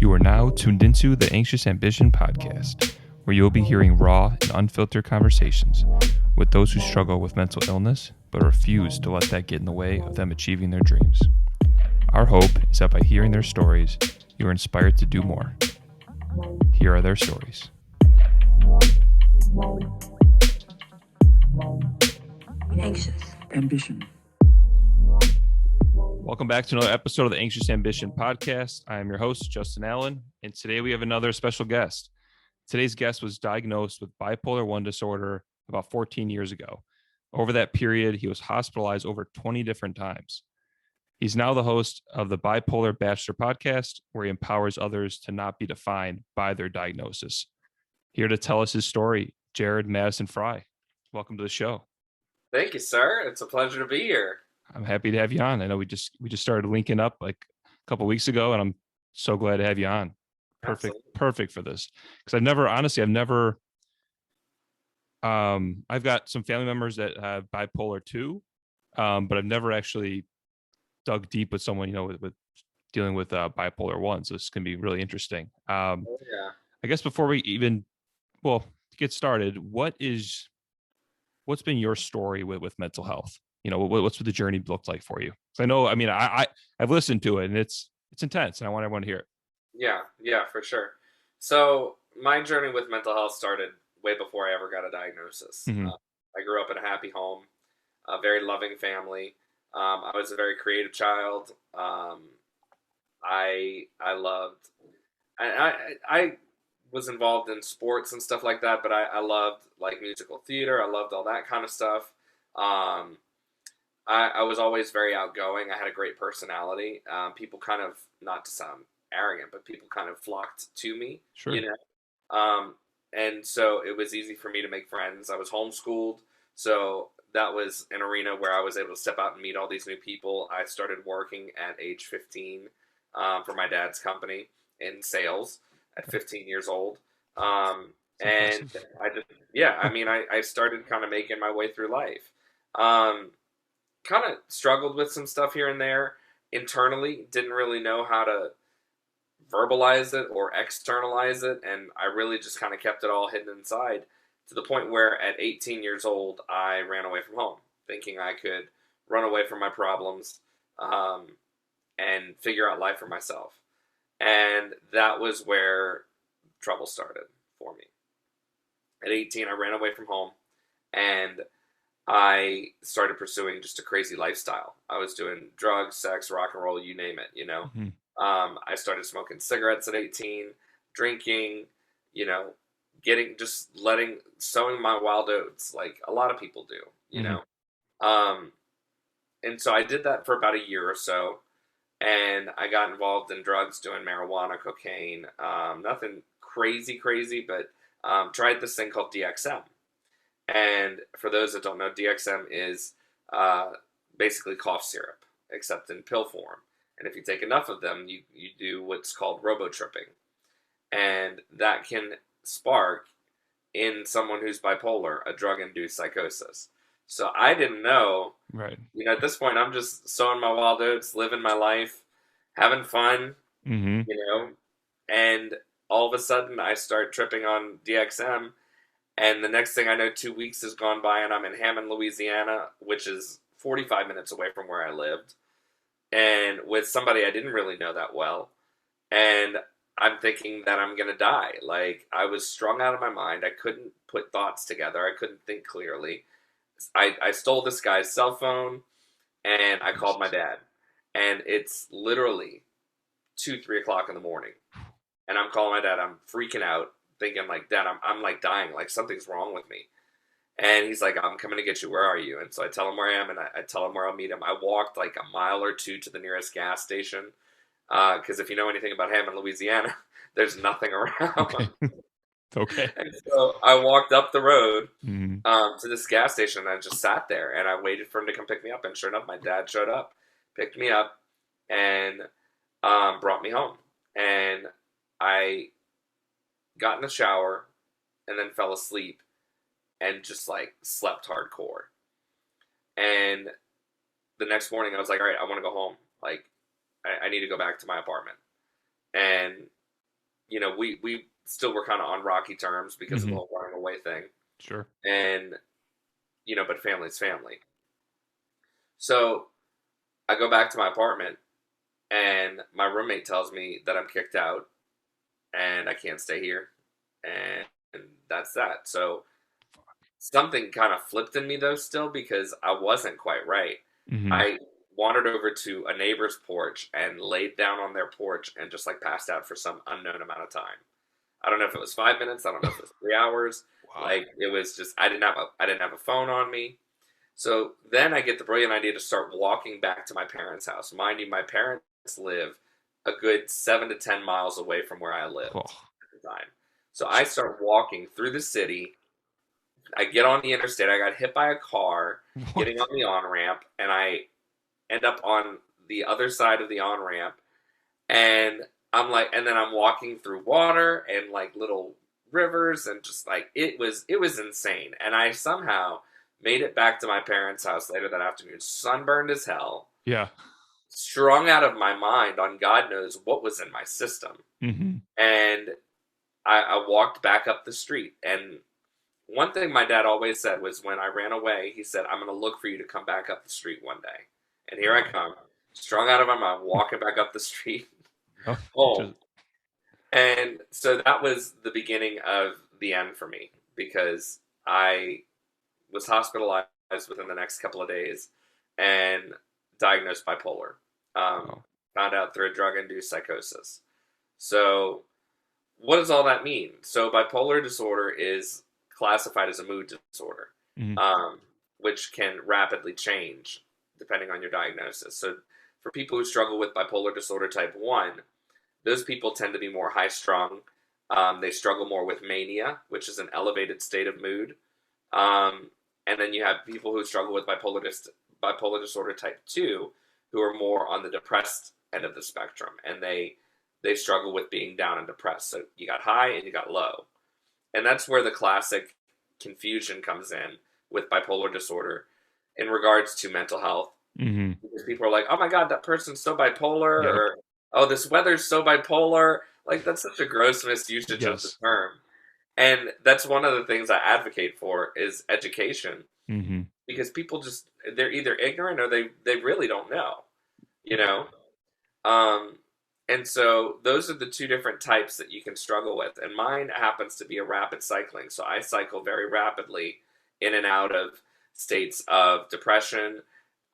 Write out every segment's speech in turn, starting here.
You are now tuned into the Anxious Ambition podcast, where you'll be hearing raw and unfiltered conversations with those who struggle with mental illness but refuse to let that get in the way of them achieving their dreams. Our hope is that by hearing their stories, you are inspired to do more. Here are their stories. Anxious Ambition. Welcome back to another episode of the Anxious Ambition podcast. I am your host, Justin Allen, and today we have another special guest. Today's guest was diagnosed with Bipolar I disorder about 14 years ago. Over that period, he was hospitalized over 20 different times. He's now the host of the Bipolar Bachelor podcast, where he empowers others to not be defined by their diagnosis. Here to tell us his story, Jarred Madison Frey. Welcome to the show. Thank you, sir. It's a pleasure to be here. I'm happy to have you on. I know we just started linking up like a couple of weeks ago, and I'm so glad to have you on. Perfect for this. Because I've never I've got some family members that have bipolar II, but I've never actually dug deep with someone, with dealing with bipolar I. So this can be really interesting. I guess before we even, get started, what's been your story with mental health? What's the journey looked like for you? So I've listened to it and it's intense, and I want everyone to hear it. Yeah, for sure. So my journey with mental health started way before I ever got a diagnosis. Mm-hmm. I grew up in a happy home, a very loving family. I was a very creative child. I was involved in sports and stuff like that, but I loved like musical theater. I loved all that kind of stuff. I was always very outgoing. I had a great personality. People kind of, not to sound arrogant, but people kind of flocked to me. Sure. And so it was easy for me to make friends. I was homeschooled, so that was an arena where I was able to step out and meet all these new people. I started working at age 15 for my dad's company in sales at 15 years old. And I started kind of making my way through life. Kind of struggled with some stuff here and there internally, didn't really know how to verbalize it or externalize it, and I really just kind of kept it all hidden inside, to the point where at 18 years old, I ran away from home, thinking I could run away from my problems and figure out life for myself. And that was where trouble started for me. At 18, I ran away from home, and I started pursuing just a crazy lifestyle. I was doing drugs, sex, rock and roll, you name it, Mm-hmm. I started smoking cigarettes at 18, drinking, sowing my wild oats like a lot of people do, you know. And so I did that for about a year or so, and I got involved in drugs, doing marijuana, cocaine, nothing crazy, but tried this thing called DXM. And for those that don't know, DXM is basically cough syrup, except in pill form. And if you take enough of them, you do what's called robo-tripping. And that can spark, in someone who's bipolar, a drug-induced psychosis. So I didn't know. Right. At this point, I'm just sowing my wild oats, living my life, having fun, Mm-hmm. And all of a sudden I start tripping on DXM. And the next thing I know, 2 weeks has gone by, and I'm in Hammond, Louisiana, which is 45 minutes away from where I lived, and with somebody I didn't really know that well. And I'm thinking that I'm going to die. Like, I was strung out of my mind. I couldn't put thoughts together. I couldn't think clearly. I stole this guy's cell phone, and I called my dad. And it's literally 2-3 o'clock in the morning. And I'm calling my dad. I'm freaking out, thinking like, Dad, I'm like dying, like something's wrong with me. And he's like, I'm coming to get you. Where are you? And so I tell him where I am, and I tell him where I'll meet him. I walked like a mile or two to the nearest gas station, because if you know anything about Hammond, Louisiana, there's nothing around. Okay. And so I walked up the road Mm-hmm. to this gas station, and I just sat there, and I waited for him to come pick me up. And sure enough, my dad showed up, picked me up, and brought me home. And I got in the shower and then fell asleep and just like slept hardcore. And the next morning I was like, all right, I want to go home. Like, I need to go back to my apartment. And we still were kind of on rocky terms because of the Mhm. whole running away thing. Sure. And, but family's family. So I go back to my apartment, and my roommate tells me that I'm kicked out and I can't stay here. And that's that. So something kind of flipped in me, though, still, because I wasn't quite right. Mhm. I wandered over to a neighbor's porch and laid down on their porch and just like passed out for some unknown amount of time. I don't know if it was 5 minutes. I don't know if it was 3 hours. Wow. Like, it was just, I didn't have a phone on me. So then I get the brilliant idea to start walking back to my parents' house. Mind you, my parents live a good 7 to 10 miles away from where I lived Oh. at the time. So I start walking through the city. I get on the interstate. I got hit by a car What? getting on the on ramp, and I end up on the other side of the on ramp. And I'm like, and then I'm walking through water and like little rivers, and just like it was insane. And I somehow made it back to my parents' house later that afternoon, sunburned as hell, Yeah. strung out of my mind on God knows what was in my system. Mhm. And I walked back up the street. And one thing my dad always said was when I ran away, he said, I'm going to look for you to come back up the street one day. And here I come, strung out of my mind, walking back up the street Oh, home. And so that was the beginning of the end for me, because I was hospitalized within the next couple of days and diagnosed bipolar. Wow. Found out through a drug-induced psychosis. So what does all that mean? So bipolar disorder is classified as a mood disorder, Mhm. which can rapidly change depending on your diagnosis. So for people who struggle with bipolar disorder type 1, those people tend to be more high-strung. They struggle more with mania, which is an elevated state of mood. And then you have people who struggle with bipolar disorder type 2, who are more on the depressed end of the spectrum, and they struggle with being down and depressed. So you got high and you got low. And that's where the classic confusion comes in with bipolar disorder in regards to mental health. Mhm. Because people are like, oh my God, that person's so bipolar, Yep. or oh, this weather's so bipolar. Like, that's such a gross misusage of the Yes. term. And that's one of the things I advocate for is education, Mhm. because people they're either ignorant or they really don't know, you know? Um, and so those are the two different types that you can struggle with. And mine happens to be a rapid cycling. So I cycle very rapidly in and out of states of depression.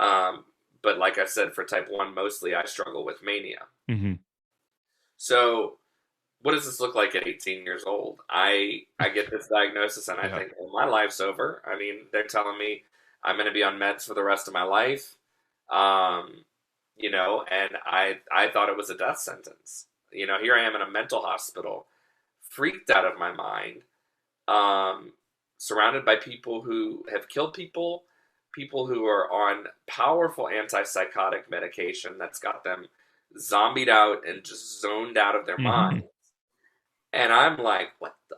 Um, but like I said, for type 1, mostly I struggle with mania. Mhm. So what does this look like at 18 years old? I get this diagnosis and I Yeah. think, well, my life's over. I mean, they're telling me I'm going to be on meds for the rest of my life. Um, and I thought it was a death sentence. Here I am in a mental hospital, freaked out of my mind, um, surrounded by people who have killed people, people who are on powerful antipsychotic medication that's got them zombied out and just zoned out of their mind. Mhm. And I'm like, what the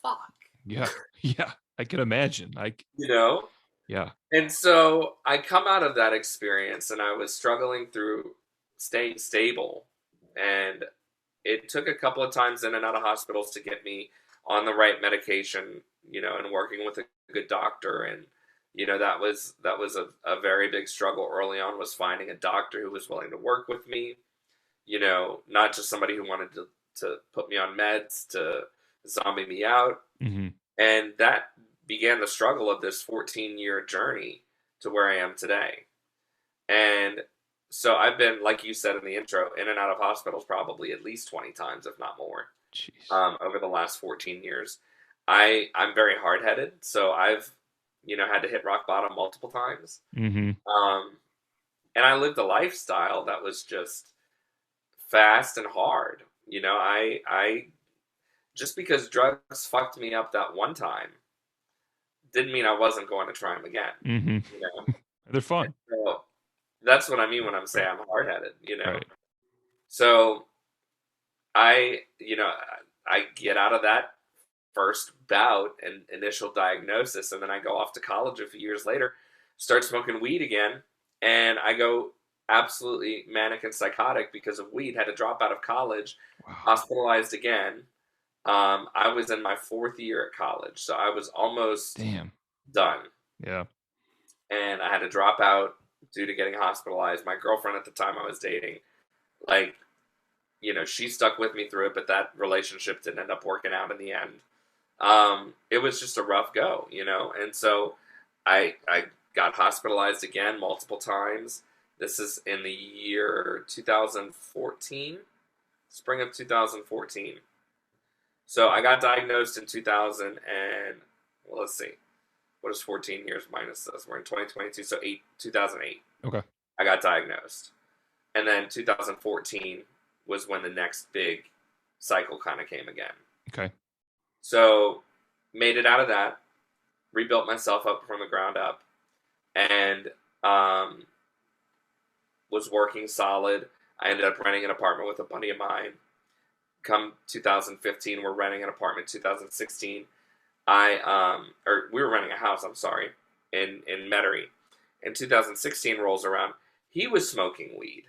fuck? Yeah. Yeah. I can imagine. You know? Yeah. And so I come out of that experience and I was struggling through staying stable. And it took a couple of times in and out of hospitals to get me on the right medication, and working with a good doctor. And, that was a very big struggle early on, was finding a doctor who was willing to work with me, not just somebody who wanted to put me on meds to zombie me out. Mhm. And that began the struggle of this 14-year journey to where I am today. And so I've been, like you said in the intro, in and out of hospitals probably at least 20 times, if not more, Jeez. over the last 14 years. I'm very hard-headed, so I've, had to hit rock bottom multiple times. Mhm. And I lived a lifestyle that was just fast and hard. I just because drugs fucked me up that one time didn't mean I wasn't going to try them again. Mhm. You know, They're fun. so that's what I mean when I'm saying I'm hard headed. Right. So I get out of that first bout and initial diagnosis, and then I go off to college a few years later, start smoking weed again, and I absolutely manic and psychotic because of weed. Had to drop out of college, Wow. hospitalized again. I was in my 4th year at college, so I was almost Damn. done. Yeah. And I had to drop out due to getting hospitalized. My girlfriend at the time I was dating, like, she stuck with me through it, but that relationship didn't end up working out in the end. It was just a rough go, and so I got hospitalized again multiple times. This is in the year 2014, spring of 2014. So I got diagnosed in 2000 and, well, let's see, what is 14 years minus this? We're in 2022, so 2008. Okay. I got diagnosed. And then 2014 was when the next big cycle kind of came again. Okay. So made it out of that, rebuilt myself up from the ground up, and was working solid. I ended up renting an apartment with a buddy of mine. Come 2015, we're renting an apartment. 2016, we were renting a house, I'm sorry, in Metairie. And 2016 rolls around. He was smoking weed.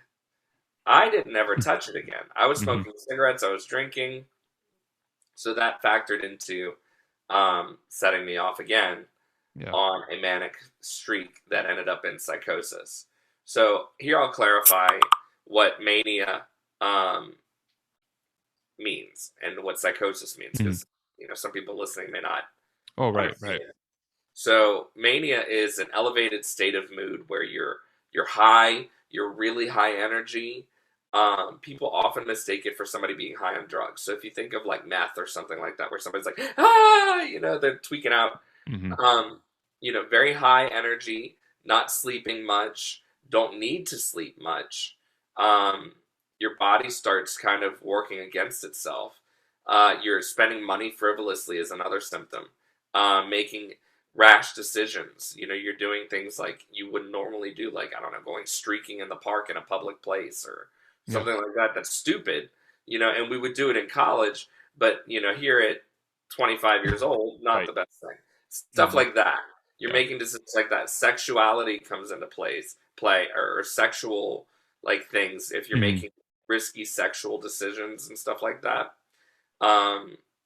I didn't ever touch it again. I was smoking cigarettes. I was drinking. So that factored into setting me off again on a manic streak that ended up in psychosis. So here I'll clarify what mania means and what psychosis means, because some people listening may not. Oh, right. So mania is an elevated state of mood where you're high, you're really high energy. People often mistake it for somebody being high on drugs. So if you think of like meth or something like that, where somebody's like, they're tweaking out. Very high energy, not sleeping much, don't need to sleep much. Your body starts kind of working against itself. You're spending money frivolously is another symptom. Making rash decisions. You're doing things like you wouldn't normally do, like, I don't know, going streaking in the park in a public place or something like that. That's stupid, and we would do it in college, but, here at 25 years old, not the best thing. Stuff like that. You're making decisions like that. Sexuality comes into play, or sexual, like, things. If you're making risky sexual decisions and stuff like that,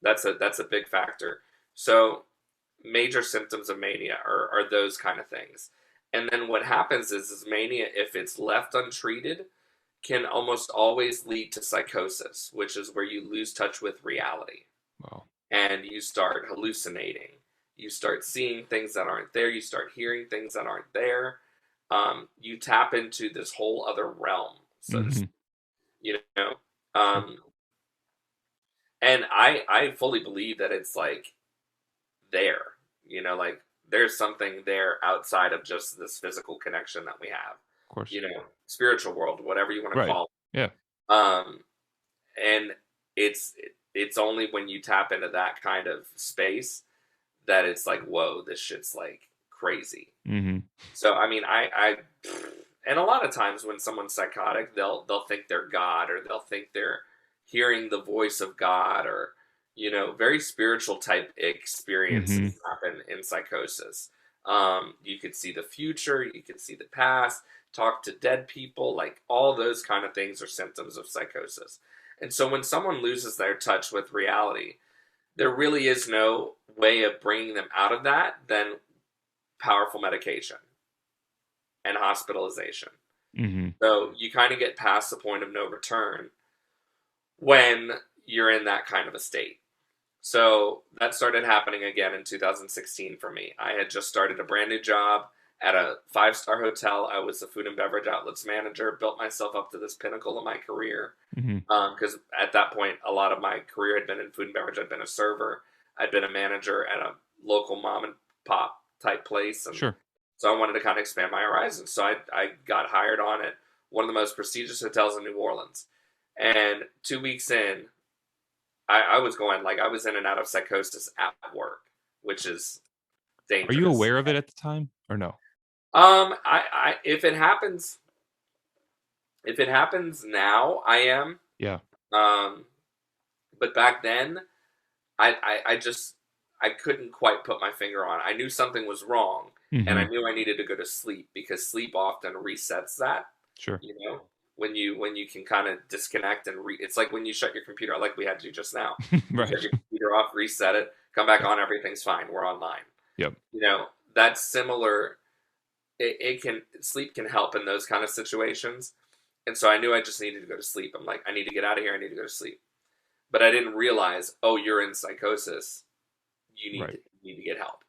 that's a big factor. So major symptoms of mania are those kind of things. And then what happens is mania, if it's left untreated, can almost always lead to psychosis, which is where you lose touch with reality. Wow. And you start hallucinating. You start seeing things that aren't there. You start hearing things that aren't there. You tap into this whole other realm, so to speak, and I fully believe that it's like there, like there's something there outside of just this physical connection that we have. Of course. Spiritual world, whatever you want to call it. Yeah. And it's only when you tap into that kind of space that it's like, whoa, this shit's like crazy. So I mean, I and a lot of times when someone's psychotic, they'll think they're God, or they'll think they're hearing the voice of God, or very spiritual type experiences happen in psychosis. You could see the future, you could see the past, talk to dead people, like all those kind of things are symptoms of psychosis. And so when someone loses their touch with reality, there really is no way of bringing them out of that than powerful medication and hospitalization. So you kind of get past the point of no return when you're in that kind of a state. So that started happening again in 2016 for me. I had just started a brand new job at a 5-star hotel. I was the food and beverage outlets manager, built myself up to this pinnacle of my career. Because at that point, a lot of my career had been in food and beverage. I'd been a server. I'd been a manager at a local mom and pop type place. And so I wanted to kind of expand my horizons. So I got hired on at one of the most prestigious hotels in New Orleans. And 2 weeks in, I was going, like, I was in and out of psychosis at work, which is dangerous. Are you aware of it at the time or no? If it happens now, I am. Yeah. But back then, I couldn't quite put my finger on it. I knew something was wrong, and I knew I needed to go to sleep, because sleep often resets that. Sure. You know, when you can kind of disconnect and it's like when you shut your computer, like we had to just now. You Right. shut your computer off, reset it, come back Yep. on, everything's fine. We're online. Yep. You know, that's similar. Sleep can help in those kind of situations. And so I knew I just needed to go to sleep. I'm like, I need to get out of here. I need to go to sleep. But I didn't realize, oh, you're in psychosis. Right. You need to get help.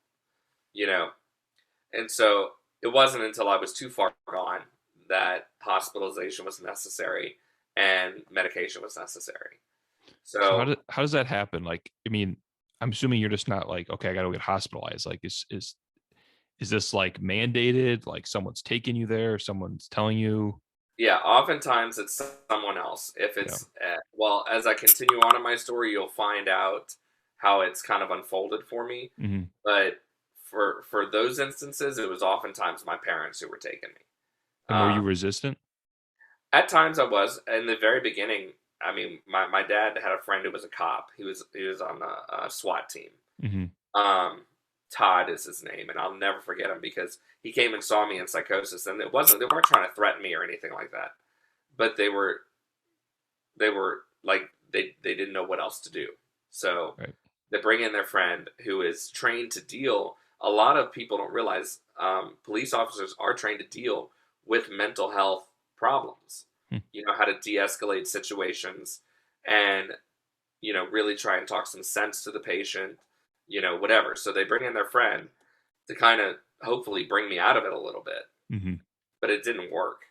You know, and so it wasn't until I was too far gone that hospitalization was necessary and medication was necessary. So So how does that happen? Like, I mean, I'm assuming you're just not like, okay, I got to get hospitalized. Like, is this like mandated? Like someone's taking you there, someone's telling you? yeah, oftentimes it's someone else. If Yeah. it's well, as I continue on in my story, you'll find out how it's kind of unfolded for me. Mm-hmm. But for those instances, it was oftentimes my parents who were taking me. And were you Um, resistant? at times, I was in the very beginning. I mean, my dad had a friend who was a cop. He was on a SWAT team. Mm-hmm. Todd is his name, and I'll never forget him because he came and saw me in Psychosis, and they weren't trying to threaten me or anything like that, but they were like they didn't know what else to do, so Right. they bring in their friend who is trained to deal. A lot of people don't realize police officers are trained to deal with mental health problems. Hmm. You know how to de-escalate situations, and really try and talk some sense to the patient, whatever. So they bring in their friend to kind of hopefully bring me out of it a little bit, Mm-hmm. but it didn't work,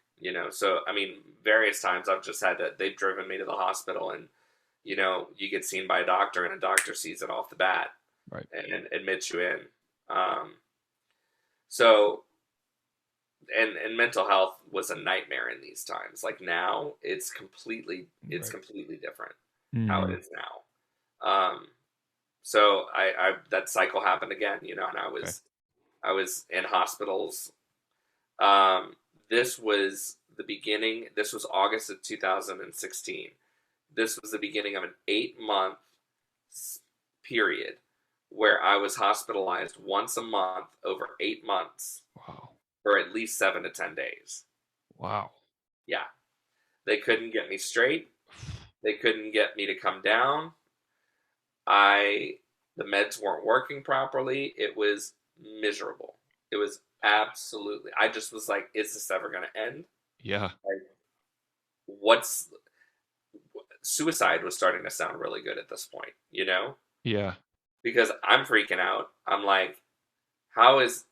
So, I mean, various times I've just they've driven me to the hospital and, you get seen by a doctor and a doctor sees it off the bat Right. and admits you in. Um, so, and mental health was a nightmare in these times. Like now it's completely Right. different how Mm-hmm. it is now. So I that cycle happened again, and Okay. I was in hospitals. Um, this was the beginning. This was August of 2016. This was the beginning of an 8-month period where I was hospitalized once a month over 8 months Wow. for at least 7 to 10 days. Wow. Yeah, they couldn't get me straight. They couldn't get me to come down. The meds weren't working properly. It was miserable. It was absolutely. I just was like, is this ever going to end? Yeah. Like, what's suicide was starting to sound really good at this point, Yeah. because I'm freaking out. I'm like, how is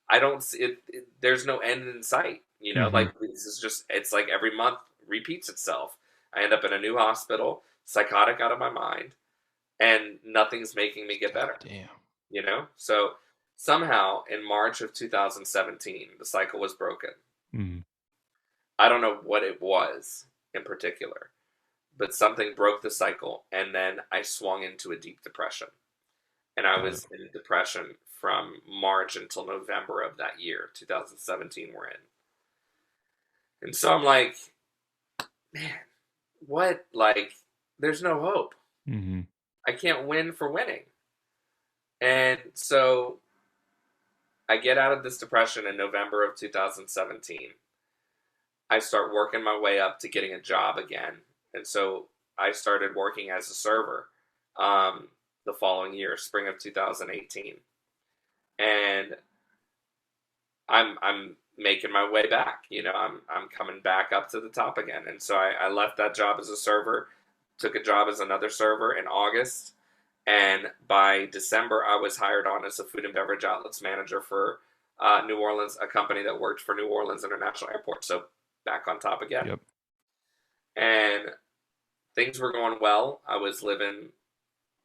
I don't see it, there's no end in sight, Mm-hmm. like this is just it's like every month repeats itself. I end up in a new hospital, psychotic out of my mind, and nothing's making me get God better, damn. So somehow in March of 2017, the cycle was broken. Mm-hmm. I don't know what it was in particular, but something broke the cycle, and then I swung into a deep depression. And I Got it. was in depression from March until November of that year, 2017, we're in. And so I'm like, man, what? Like, there's no hope. Mm-hmm. I can't win for winning. And so I get out of this depression in November of 2017. I start working my way up to getting a job again. And so I started working as a server the following year, spring of 2018. And I'm making my way back. I'm coming back up to the top again. And so I left that job as a server, took a job as another server in August, and by December I was hired on as a food and beverage outlets manager for New Orleans, a company that worked for New Orleans International Airport. So back on top again. Yep. And things were going well. I was living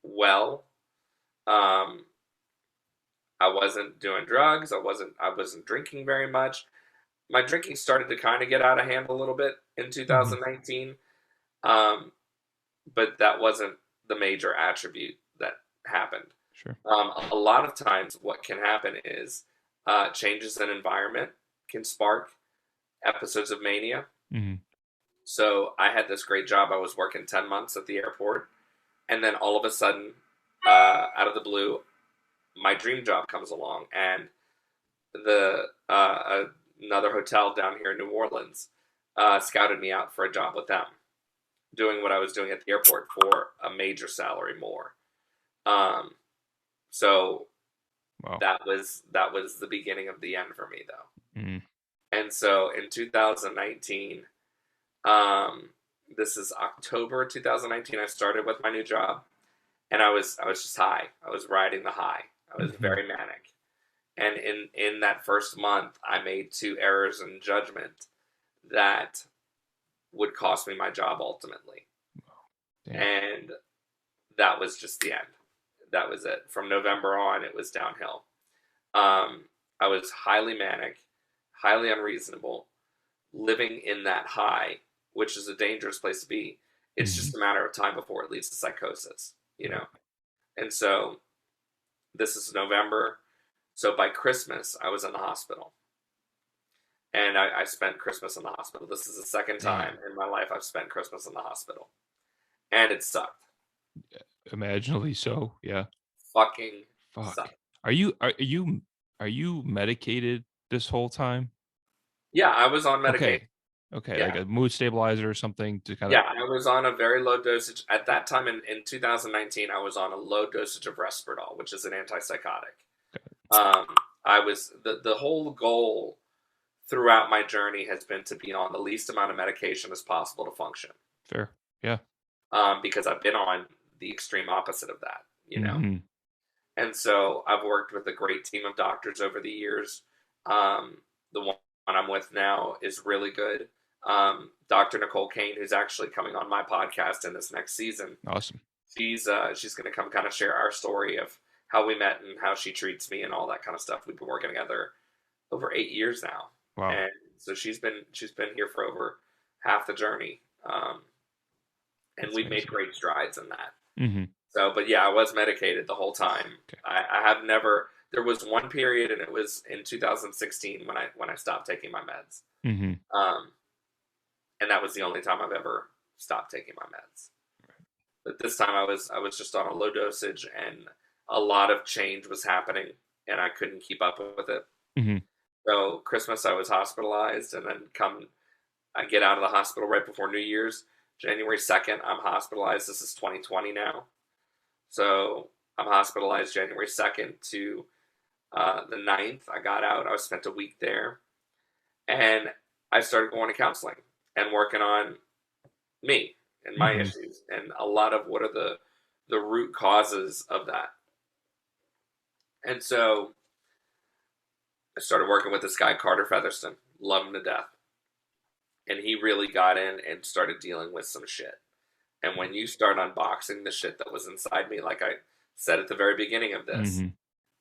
well. I wasn't doing drugs. I wasn't drinking very much. My drinking started to kind of get out of hand a little bit in Mm-hmm. 2019, um, but that wasn't the major attribute that happened. Sure. A lot of times, what can happen is changes in environment can spark episodes of mania. Mm-hmm. So I had this great job. I was working 10 months at the airport, and then all of a sudden, out of the blue, my dream job comes along, and the another hotel down here in New Orleans scouted me out for a job with them, doing what I was doing at the airport for a major salary more. So Wow. that was the beginning of the end for me, though. Mm-hmm. And so in 2019, this is October 2019, I started with my new job, and I was just high. I was riding the high. I was very manic. And in that first month, I made 2 errors in judgment that would cost me my job ultimately. Damn. And that was just the end. That was it. From November on, it was downhill. I was highly manic, highly unreasonable, living in that high, which is a dangerous place to be. It's just a matter of time before it leads to psychosis, you know? And so this is November. So by Christmas, I was in the hospital. And I spent Christmas in the hospital. This is the second time in my life I've spent Christmas in the hospital. And it sucked. Imaginably so, yeah. Fucking Fuck. sucked. Are you medicated this whole time? Yeah, I was on medication. Okay, Yeah. like a mood stabilizer or something to kind of... Yeah, I was on a very low dosage. At that time in 2019, I was on a low dosage of Risperdal, which is an antipsychotic. I was... The whole goal throughout my journey has been to be on the least amount of medication as possible to function. Fair, yeah. Because I've been on the extreme opposite of that, you know? Mm-hmm. And so I've worked with a great team of doctors over the years. The one I'm with now is really good. Dr. Nicole Kane, who's actually coming on my podcast in this next season. Awesome. She's going to come kind of share our story of how we met and how she treats me and all that kind of stuff. We've been working together over 8 years now. Wow. And so she's been here for over half the journey. And we've made great strides in that. Mm-hmm. So, but yeah, I was medicated the whole time. Okay. I have never. There was one period, and it was in 2016 when I stopped taking my meds. Mm-hmm. And that was the only time I've ever stopped taking my meds. But this time I was just on a low dosage, and a lot of change was happening, and I couldn't keep up with it. Mm-hmm. So Christmas I was hospitalized, and then I get out of the hospital right before New Year's. January 2nd, I'm hospitalized. This is 2020 now. So I'm hospitalized January 2nd to the 9th. I got out. I spent a week there. And I started going to counseling and working on me and my issues. And a lot of what are the root causes of that. And so I started working with this guy, Carter Featherston. Love him to death. And he really got in and started dealing with some shit. And when you start unboxing the shit that was inside me, like I said at the very beginning of this,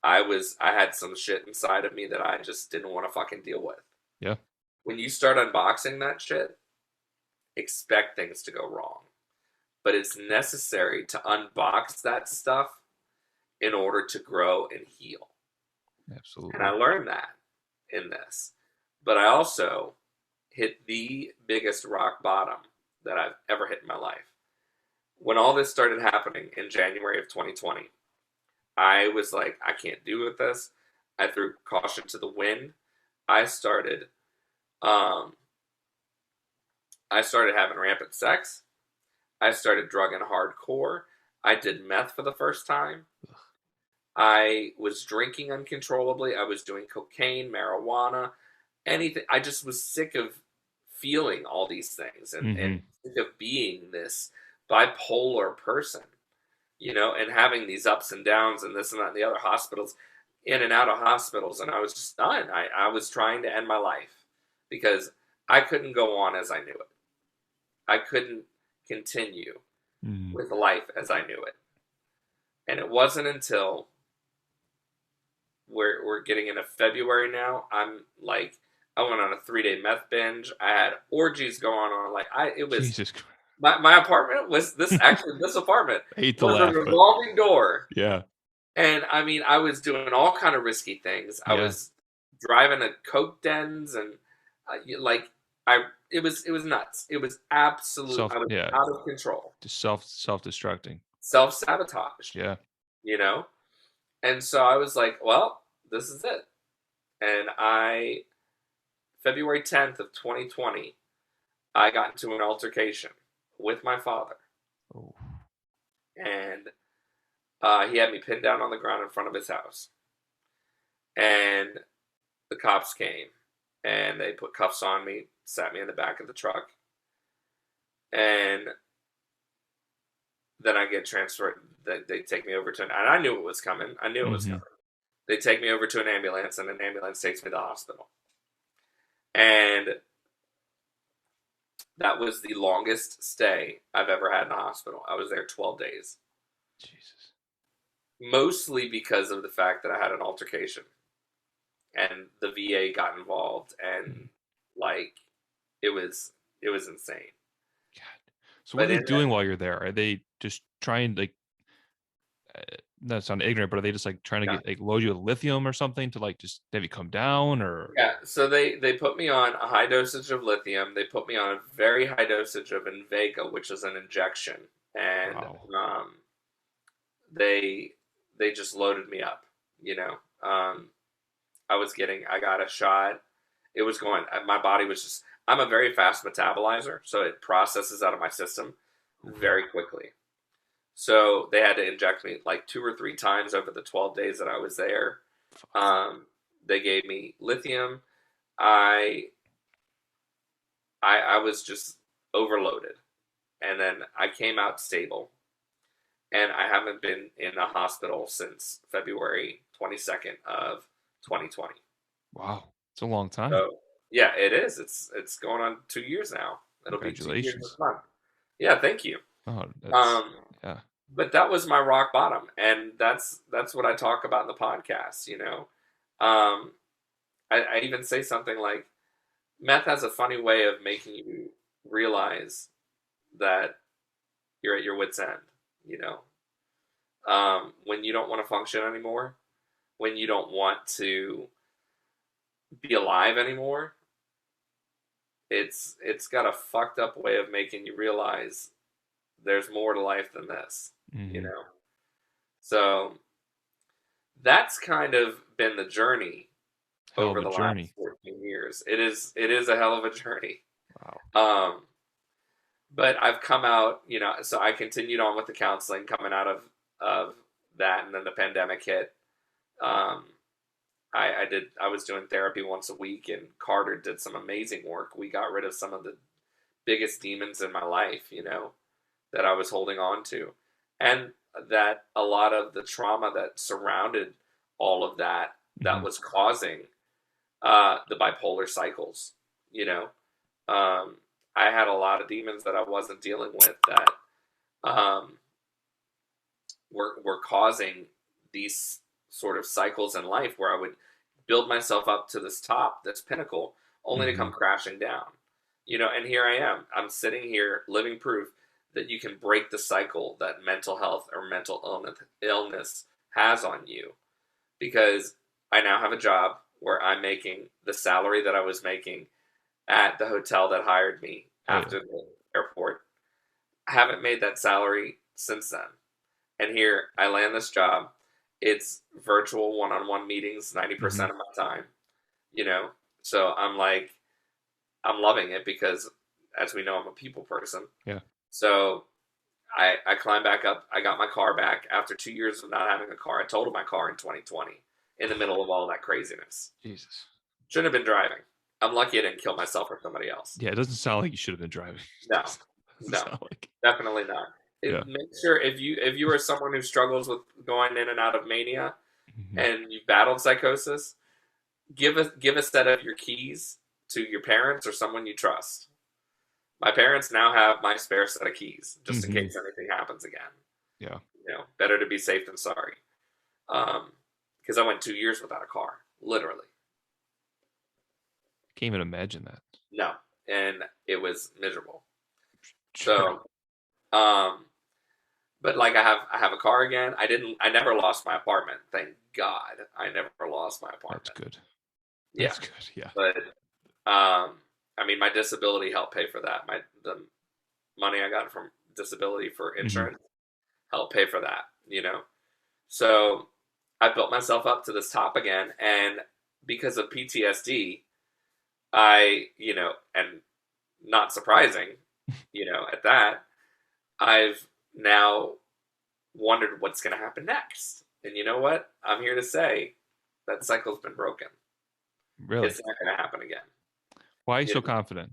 I had some shit inside of me that I just didn't want to fucking deal with. Yeah. When you start unboxing that shit, expect things to go wrong. But it's necessary to unbox that stuff in order to grow and heal. Absolutely. And I learned that in this. But I also hit the biggest rock bottom that I've ever hit in my life. When all this started happening in January of 2020, I was like, I can't do with this. I threw caution to the wind. I started having rampant sex. I started drugging hardcore. I did meth for the first time. I was drinking uncontrollably. I was doing cocaine, marijuana, anything. I just was sick of feeling all these things and sick of being this bipolar person, you know, and having these ups and downs and this and that and the other, hospitals, in and out of hospitals. And I was just done. I was trying to end my life because I couldn't go on as I knew it. I couldn't continue with life as I knew it. And it wasn't until we're getting into February now. I'm like, I went on a 3-day meth binge. I had orgies going on. Like it was Jesus Christ. My apartment was this apartment I hate to was laugh, a revolving door. Yeah. And I mean, I was doing all kind of risky things. I was driving to coke dens and it was nuts. It was absolutely out of control. Just self-destructing. Self-sabotage. Yeah. You know? And so I was like, well, this is it. And February 10th of 2020, I got into an altercation with my father, Oh. and he had me pinned down on the ground in front of his house. And the cops came, and they put cuffs on me, sat me in the back of the truck, and then I get transferred. They take me over to and I knew it was coming. I knew it was coming. They take me over to an ambulance, and an ambulance takes me to the hospital. And that was the longest stay I've ever had in a hospital. I was there 12 days. Jesus. Mostly because of the fact that I had an altercation. And the VA got involved, and like it was insane. God. So what are they doing while you're there? Are they just trying like that sound ignorant, but are they just like trying to get like load you with lithium or something to like just have you come down or? Yeah, so they put me on a high dosage of lithium. They put me on a very high dosage of Invega, which is an injection, and Wow. They just loaded me up. I got a shot. It was going. My body was just. I'm a very fast metabolizer, so it processes out of my system very quickly. So they had to inject me like 2 or 3 times over the 12 days that I was there. They gave me lithium. I was just overloaded, and then I came out stable, and I haven't been in a hospital since February 22nd of 2020. Wow, it's a long time. So yeah, it is. It's going on 2 years now. It'll be 2 years this month. Yeah, thank you. Oh, that's, yeah. But that was my rock bottom, and that's what I talk about in the podcast. I even say something like, meth has a funny way of making you realize that you're at your wit's end. When you don't want to function anymore, when you don't want to be alive anymore, it's got a fucked up way of making you realize there's more to life than this. So that's kind of been the journey over the last 14 years. It is a hell of a journey. Wow. But I've come out, so I continued on with the counseling coming out of that, and then the pandemic hit. I was doing therapy once a week, and Carter did some amazing work. We got rid of some of the biggest demons in my life, that I was holding on to. And that a lot of the trauma that surrounded all of that, that was causing the bipolar cycles, I had a lot of demons that I wasn't dealing with that were causing these sort of cycles in life where I would build myself up to this top, this pinnacle, only to come crashing down. And here I am. I'm sitting here living proof that you can break the cycle that mental health or mental illness has on you. Because I now have a job where I'm making the salary that I was making at the hotel that hired me after the airport. I haven't made that salary since then. And here I land this job. It's virtual one-on-one meetings 90% of my time. So I'm loving it because, as we know, I'm a people person. Yeah. So I climbed back up. I got my car back after 2 years of not having a car. I totaled my car in 2020 in the middle of all that craziness. Jesus. Shouldn't have been driving. I'm lucky I didn't kill myself or somebody else. Yeah, it doesn't sound like you should have been driving. No, definitely not. Make sure if you are someone who struggles with going in and out of mania, and you've battled psychosis, give a set of your keys to your parents or someone you trust. My parents now have my spare set of keys just in case anything happens again. Yeah. Better to be safe than sorry. Because I went 2 years without a car, literally. Can't even imagine that. No, and it was miserable. Sure. So, but like I have a car again. I never lost my apartment. Thank God, I never lost my apartment. That's good. Yeah, that's good. Yeah. But I mean, my disability helped pay for that. The money I got from disability for insurance helped pay for that. So I built myself up to this top again, and because of PTSD, and not surprising, at that, I've now wondered what's going to happen next. And you know what? I'm here to say that cycle's been broken. Really? It's not going to happen again. Why are you so confident?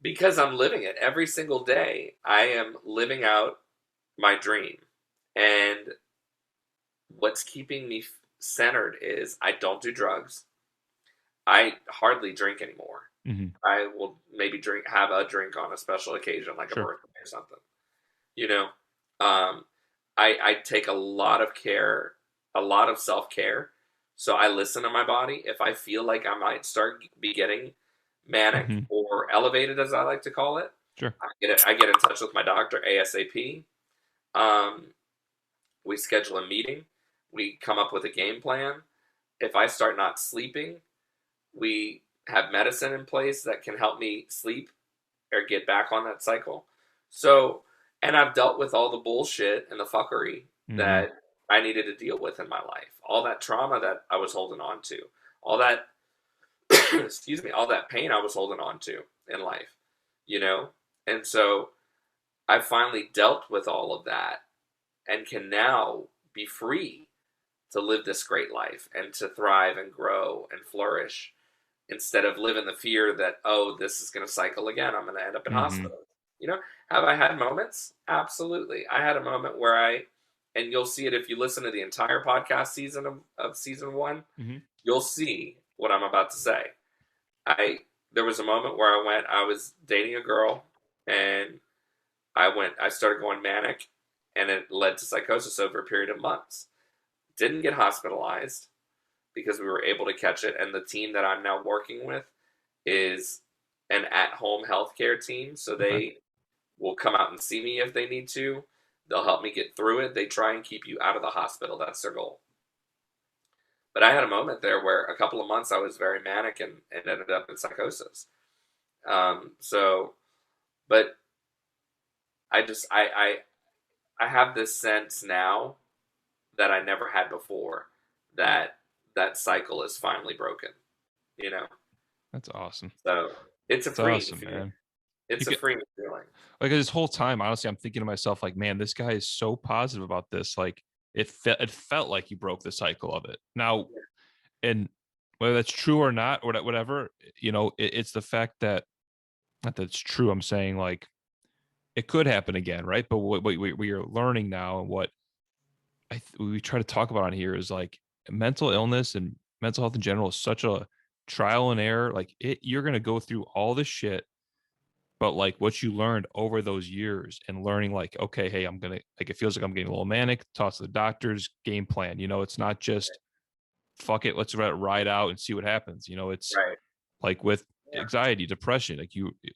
Because I'm living it every single day. I am living out my dream. And what's keeping me centered is I don't do drugs. I hardly drink anymore. Mm-hmm. I will maybe have a drink on a special occasion, like Sure. a birthday or something. I take a lot of care, a lot of self-care. So I listen to my body. If I feel like I might start be getting manic or elevated, as I like to call it, sure, I get in touch with my doctor ASAP. We schedule a meeting. We come up with a game plan. If I start not sleeping, we have medicine in place that can help me sleep or get back on that cycle. So, and I've dealt with all the bullshit and the fuckery that I needed to deal with in my life. All that trauma that I was holding on to. All that, excuse me, all that pain I was holding on to in life, And so I finally dealt with all of that and can now be free to live this great life and to thrive and grow and flourish instead of living the fear that, oh, this is going to cycle again. I'm going to end up in hospital. Have I had moments? Absolutely. I had a moment where and you'll see it if you listen to the entire podcast season of season 1, you'll see what I'm about to say. There was a moment where I was dating a girl and I started going manic and it led to psychosis over a period of months. Didn't get hospitalized because we were able to catch it. And the team that I'm now working with is an at-home healthcare team. So they will come out and see me if they need to. They'll help me get through it. They try and keep you out of the hospital. That's their goal. But I had a moment there where a couple of months I was very manic and ended up in psychosis. But I have this sense now that I never had before that cycle is finally broken. That's awesome. So it's a freeing feeling. Man. It's a freeing feeling. Like this whole time, honestly, I'm thinking to myself, like, man, this guy is so positive about this. Like, it felt like he broke the cycle of it. Now, and whether that's true or not, or whatever, it's the fact that not that it's true. I'm saying like it could happen again, right? But what we are learning now, and what we try to talk about on here is like mental illness and mental health in general is such a trial and error. Like you're going to go through all this shit, but like what you learned over those years and learning like, okay, hey, it feels like I'm getting a little manic, toss to the doctor's game plan. It's not just fuck it, let's ride out and see what happens. It's like with anxiety, depression, like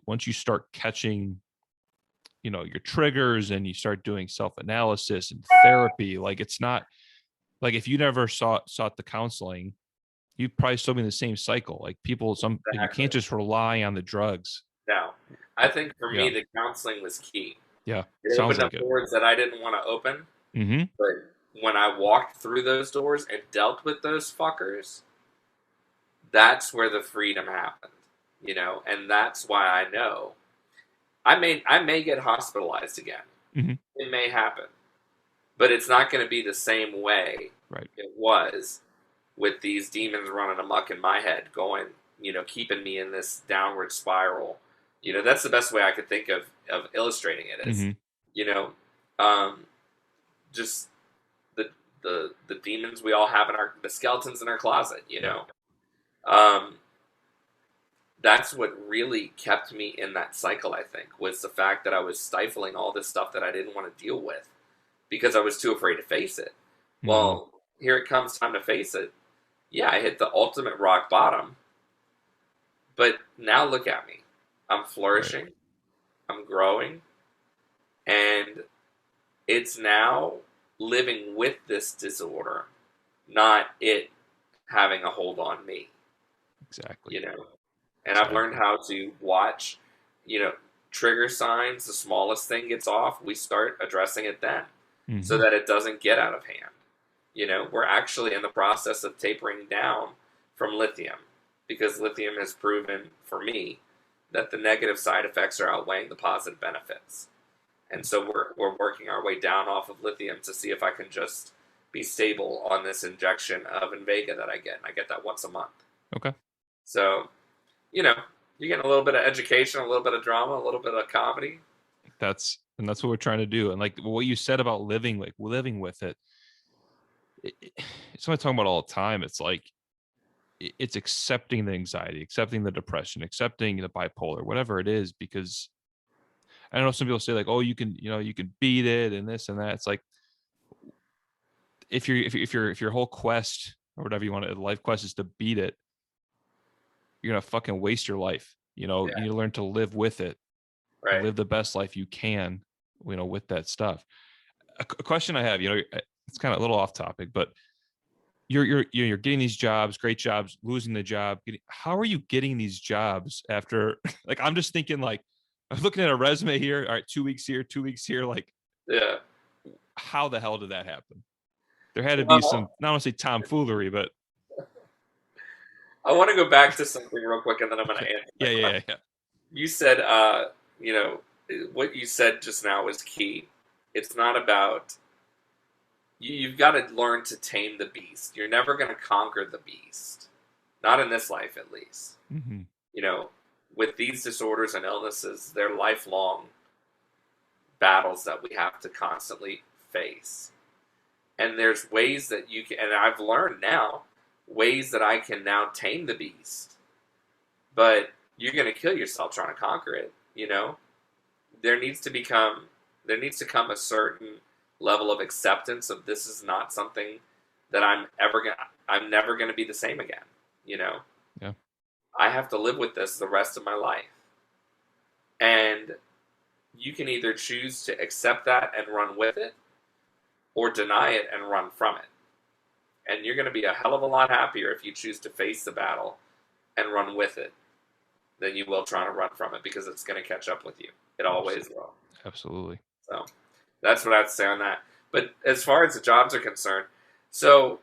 once you start catching your triggers and you start doing self-analysis and therapy, like it's not like if you never sought the counseling, you'd probably still be in the same cycle. Like people, you can't just rely on the drugs. No, I think for me, the counseling was key. Yeah. It opened up doors that I didn't want to open. But when I walked through those doors and dealt with those fuckers, that's where the freedom happened, and that's why I know I may get hospitalized again. It may happen, but it's not going to be the same way it was with these demons running amok in my head, going, keeping me in this downward spiral. That's the best way I could think of illustrating it is, just the demons we all have the skeletons in our closet, that's what really kept me in that cycle, I think, was the fact that I was stifling all this stuff that I didn't want to deal with because I was too afraid to face it. Well, here it comes time to face it. Yeah, I hit the ultimate rock bottom. But now look at me. I'm flourishing. I'm growing. And it's now living with this disorder, not it having a hold on me. Exactly. And I've learned how to watch, trigger signs. The smallest thing gets off, we start addressing it then so that it doesn't get out of hand. We're actually in the process of tapering down from lithium because lithium has proven for me that the negative side effects are outweighing the positive benefits. And so we're working our way down off of lithium to see if I can just be stable on this injection of Invega that I get. And I get that once a month. Okay. So, you know, you get a little bit of education, a little bit of drama, a little bit of comedy. That's what we're trying to do. And like what you said about living with it, it's what I talk about all the time. It's like it's accepting the anxiety, accepting the depression, accepting the bipolar, whatever it is, because I know some people say like, oh, you can beat it and this and that. It's like if your whole quest or whatever you want to, life quest is to beat it, you're gonna fucking waste your life. You Yeah. need to learn to live with it, Right. live the best life you can, with that stuff. A question I have, it's kind of a little off topic, but you're getting these jobs, great jobs, losing the job. How are you getting these jobs after? Like, I'm just thinking, like, I'm looking at a resume here. All right, 2 weeks here, 2 weeks here. Like, Yeah. how the hell did that happen? There had to be some, not want to say tomfoolery, but I want to go back to something real quick, and then I'm going to answer. Yeah. You said, what you said just now was key. It's not about you've got to learn to tame the beast. You're never going to conquer the beast, not in this life, at least. Mm-hmm. With these disorders and illnesses, they're lifelong battles that we have to constantly face. And there's ways that you can, and I've learned now, ways that I can now tame the beast. But you're going to kill yourself trying to conquer it, There needs to come a certain level of acceptance of this is not something that I'm never going to be the same again, Yeah. I have to live with this the rest of my life. And you can either choose to accept that and run with it, or deny it and run from it. And you're going to be a hell of a lot happier if you choose to face the battle and run with it than you will trying to run from it, because it's going to catch up with you. It always will. Absolutely. So that's what I'd say on that. But as far as the jobs are concerned, so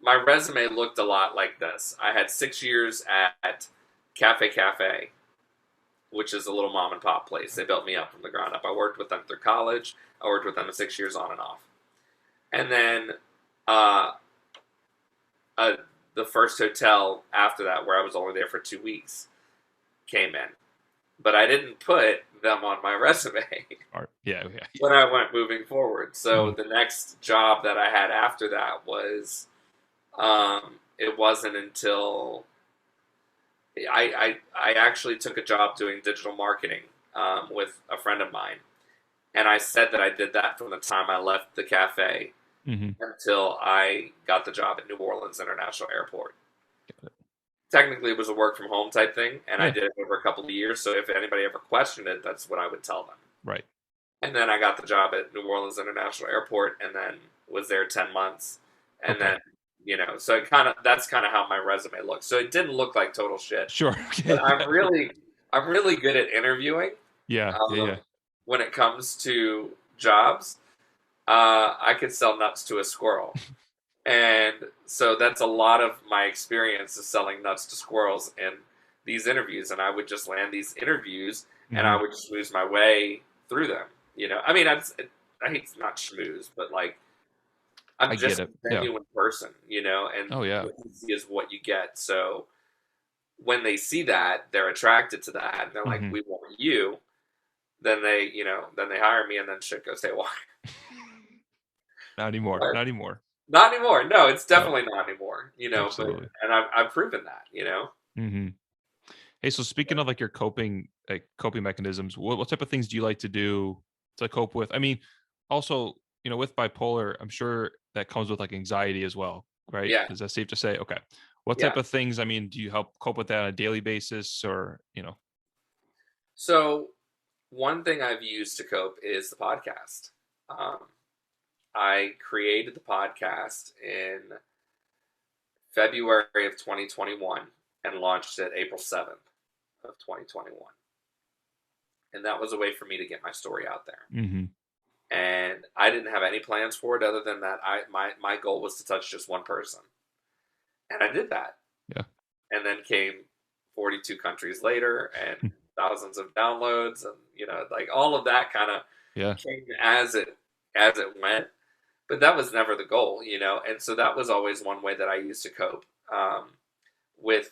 my resume looked a lot like this. I had 6 years at Cafe, which is a little mom and pop place. They built me up from the ground up. I worked with them through college. I worked with them 6 years on and off. And then the first hotel after that, where I was only there for 2 weeks, came in. But I didn't put them on my resume Yeah. when I went moving forward. So the next job that I had after that was, it wasn't until I actually took a job doing digital marketing with a friend of mine. And I said that I did that from the time I left the cafe until I got the job at New Orleans International Airport. Technically, it was a work from home type thing, and I did it over a couple of years. So if anybody ever questioned it, that's what I would tell them. Right. And then I got the job at New Orleans International Airport, and then was there 10 months. And then, so that's kind of how my resume looks. So it didn't look like total shit. Sure. But I'm really good at interviewing. Yeah. When it comes to jobs, I could sell nuts to a squirrel. And so that's a lot of my experience is selling nuts to squirrels in these interviews. And I would just land these interviews and I would schmooze my way through them. I mean, I hate not schmooze, but like, I'm just a genuine person, and what you see is what you get. So when they see that, they're attracted to that. And they're like, we want you. Then they hire me, and then shit goes haywire. Not anymore. But, not anymore. Not anymore. No, it's definitely not anymore. Absolutely. And I've proven that. Mm-hmm. Hey, so speaking of like your coping mechanisms, what type of things do you like to do to cope with? I mean, also, with bipolar, I'm sure that comes with like anxiety as well, right? Yeah. Is that safe to say? Okay. What type of things? I mean, do you help cope with that on a daily basis, or So one thing I've used to cope is the podcast. I created the podcast in February of 2021 and launched it April 7th of 2021. And that was a way for me to get my story out there. And I didn't have any plans for it other than that my goal was to touch just one person. And I did that. Yeah. And then came 42 countries later, and thousands of downloads, and like all of that kind of Yeah. came as it went. But that was never the goal, and so that was always one way that I used to cope with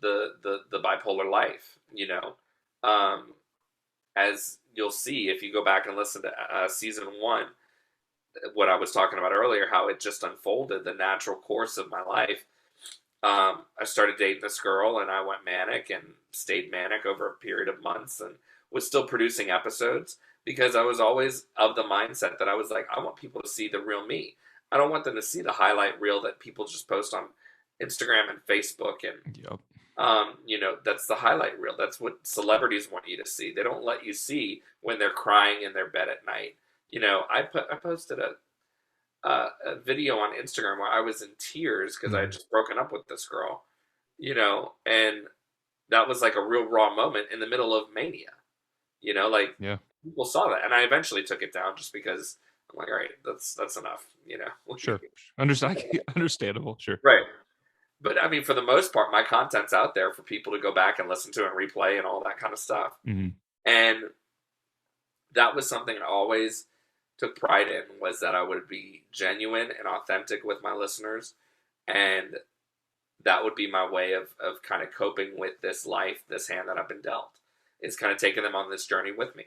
the bipolar life, as you'll see if you go back and listen to season 1, what I was talking about earlier, how it just unfolded, the natural course of my life. I started dating this girl, and I went manic and stayed manic over a period of months, and was still producing episodes because I was always of the mindset that I was like, I want people to see the real me. I don't want them to see the highlight reel that people just post on Instagram and Facebook, and Yep. that's the highlight reel. That's what celebrities want you to see. They don't let you see when they're crying in their bed at night. I posted a video on Instagram where I was in tears because I had just broken up with this girl, and that was like a real raw moment in the middle of Mania, like people saw that, and I eventually took it down just because I'm like, all right, that's enough, Sure. Understandable. Sure. Right. But I mean, for the most part, my content's out there for people to go back and listen to and replay and all that kind of stuff. Mm-hmm. And that was something I always took pride in, was that I would be genuine and authentic with my listeners. And that would be my way of kind of coping with this life, this hand that I've been dealt, is kind of taking them on this journey with me.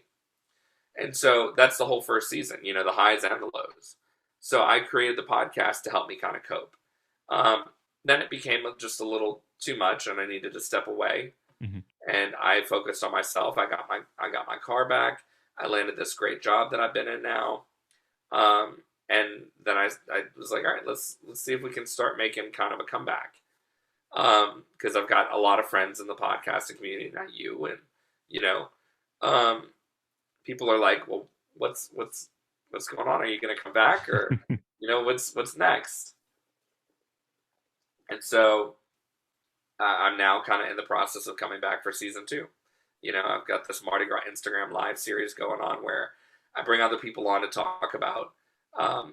And so that's the whole first season, the highs and the lows. So I created the podcast to help me kind of cope. Then it became just a little too much, and I needed to step away. Mm-hmm. And I focused on myself. I got my car back. I landed this great job that I've been in now. And then I was like, all right, let's see if we can start making kind of a comeback. Because I've got a lot of friends in the podcasting community, not you, and people are like, well, what's going on? Are you going to come back, or what's next? And so I'm now kind of in the process of coming back for season 2. I've got this Mardi Gras Instagram live series going on where I bring other people on to talk about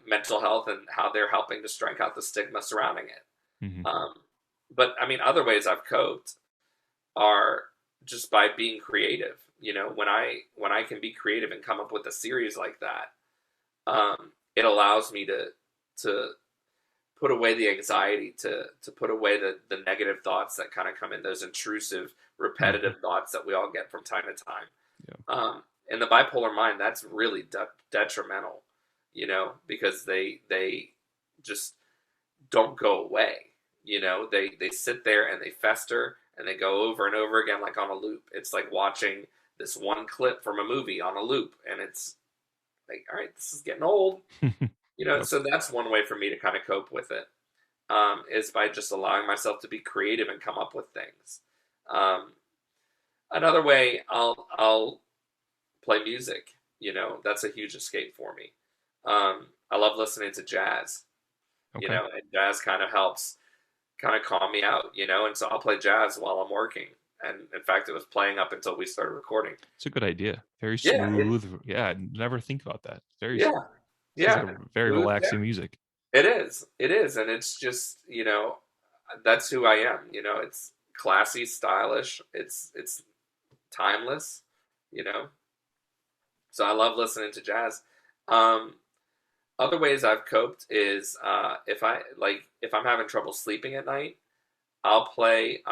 mental health and how they're helping to strike out the stigma surrounding it. Mm-hmm. But I mean, other ways I've coped are just by being creative. When I can be creative and come up with a series like that, it allows me to put away the anxiety, to put away the negative thoughts that kind of come in, those intrusive, repetitive thoughts that we all get from time to time. Yeah. In the bipolar mind, that's really detrimental, because they just don't go away. They sit there and they fester and they go over and over again, like on a loop. It's like watching this one clip from a movie on a loop, and it's like, all right, this is getting old. Yep. So that's one way for me to kind of cope with it, is by just allowing myself to be creative and come up with things. Another way, I'll play music. That's a huge escape for me. I love listening to jazz. Okay. And jazz kind of helps kind of calm me out, and so I'll play jazz while I'm working. And in fact, it was playing up until we started recording. It's a good idea. Very Yeah, smooth. Yeah, I never think about that. Very Yeah. like very relaxing music. It is. And it's just, that's who I am. It's classy, stylish. It's timeless, So I love listening to jazz. Other ways I've coped is if I'm having trouble sleeping at night, I'll play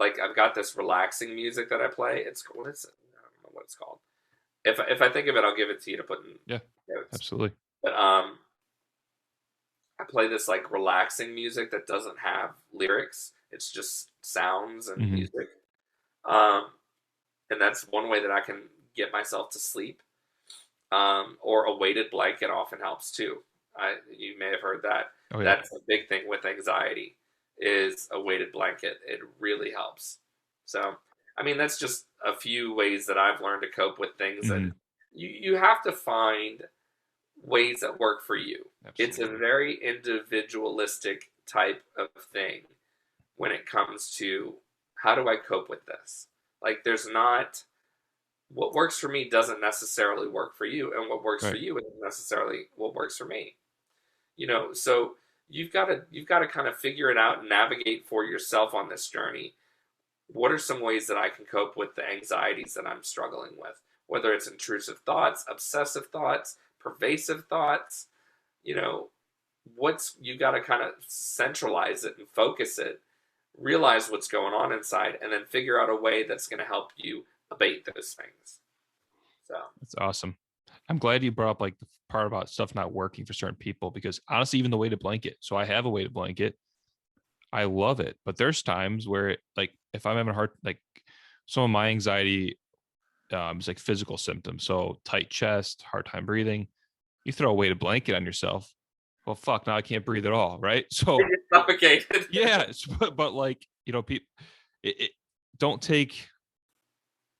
I've got this relaxing music that I play. What is it? I don't know what it's called. If I think of it, I'll give it to you to put in notes. Absolutely. But I play this like relaxing music that doesn't have lyrics. It's just sounds and music. And that's one way that I can get myself to sleep. Or a weighted blanket often helps too. You may have heard that. Oh, yeah. That's a big thing with anxiety, is a weighted blanket. It really helps. So, I mean, that's just a few ways that I've learned to cope with things. And you have to find ways that work for you. Absolutely. It's a very individualistic type of thing when it comes to how do I cope with this? Like, there's not, what works for me doesn't necessarily work for you, and what works for you isn't necessarily what works for me. So you've got to kind of figure it out and navigate for yourself on this journey. what are some ways that I can cope with the anxieties that I'm struggling with? Whether it's intrusive thoughts, obsessive thoughts, pervasive thoughts, you know, you got to kind of centralize it and focus it, realize what's going on inside, and then figure out a way that's going to help you abate those things. So That's awesome. I'm glad you brought up like the part about stuff not working for certain people, because honestly, even the weighted blanket. So I have a weighted blanket. I love it, but there's times where like if I'm having a hard, like some of my anxiety is like physical symptoms. So tight chest, hard time breathing. You throw a weighted blanket on yourself. Well, fuck, now I can't breathe at all. Right. So get suffocated. yeah, but like, people, it don't take,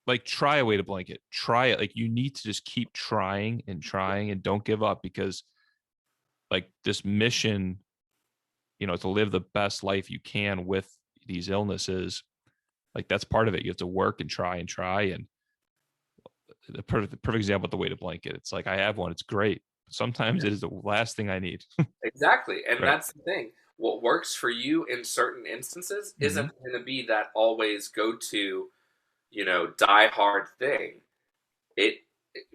like, try a weighted blanket, try it. Like, you need to just keep trying and don't give up, because like this mission, to live the best life you can with these illnesses, like that's part of it. You have to work and try and the perfect example with the weighted blanket. It's like, I have one, it's great. Sometimes it is the last thing I need. Exactly. And Right. that's the thing. What works for you in certain instances isn't Mhm. going to be that always go to, die hard thing. It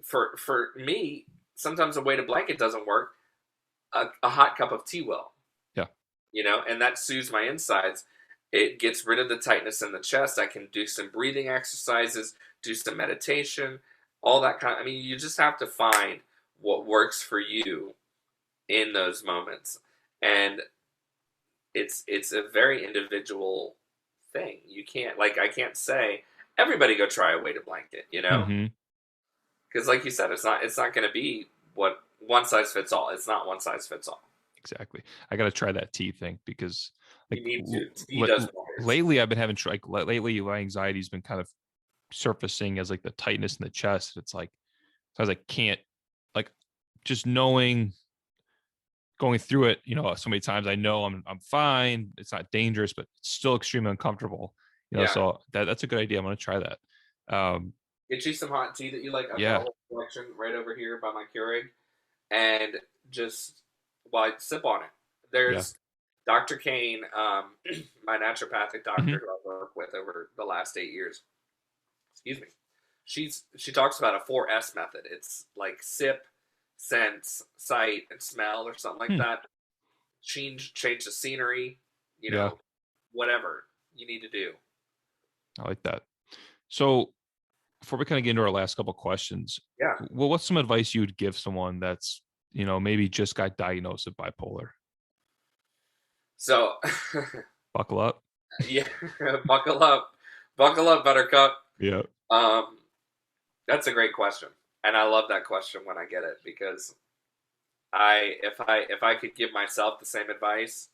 for me, sometimes a weighted blanket doesn't work. A hot cup of tea will. Yeah. And that soothes my insides. It gets rid of the tightness in the chest. I can do some breathing exercises, do some meditation, all that kind of, I mean, you just have to find what works for you in those moments. And it's a very individual thing. You can't, like, I can't say everybody go try a weighted blanket, Mhm. because like you said, it's not going to be what one size fits all. It's not one size fits all. Exactly. I got to try that tea thing, because like You need to. Tea does wonders. lately I've been having lately my anxiety's been kind of surfacing as like the tightness in the chest. It's like, so I was like, can't, like, just knowing, going through it, so many times, I know I'm fine. It's not dangerous, but it's still extremely uncomfortable. Yeah. So that's a good idea. I'm gonna try that. Get you some hot tea that you like. I've got a Yeah, whole collection right over here by my Keurig, and just sip on it. yeah. There's Dr. Kane, my naturopathic doctor Mhm. who I work with over the last 8 years. Excuse me. She talks about a 4S method. It's like sip, sense, sight, and smell, or something like Hmm. that. Change the scenery, Yeah, whatever you need to do. I like that. So before we kind of get into our last couple questions, Yeah. well, what's some advice you would give someone that's, maybe just got diagnosed with bipolar? So, Buckle up. yeah, buckle up, Buttercup. Yeah. Um, that's a great question, and I love that question when I get it, because if I could give myself the same advice,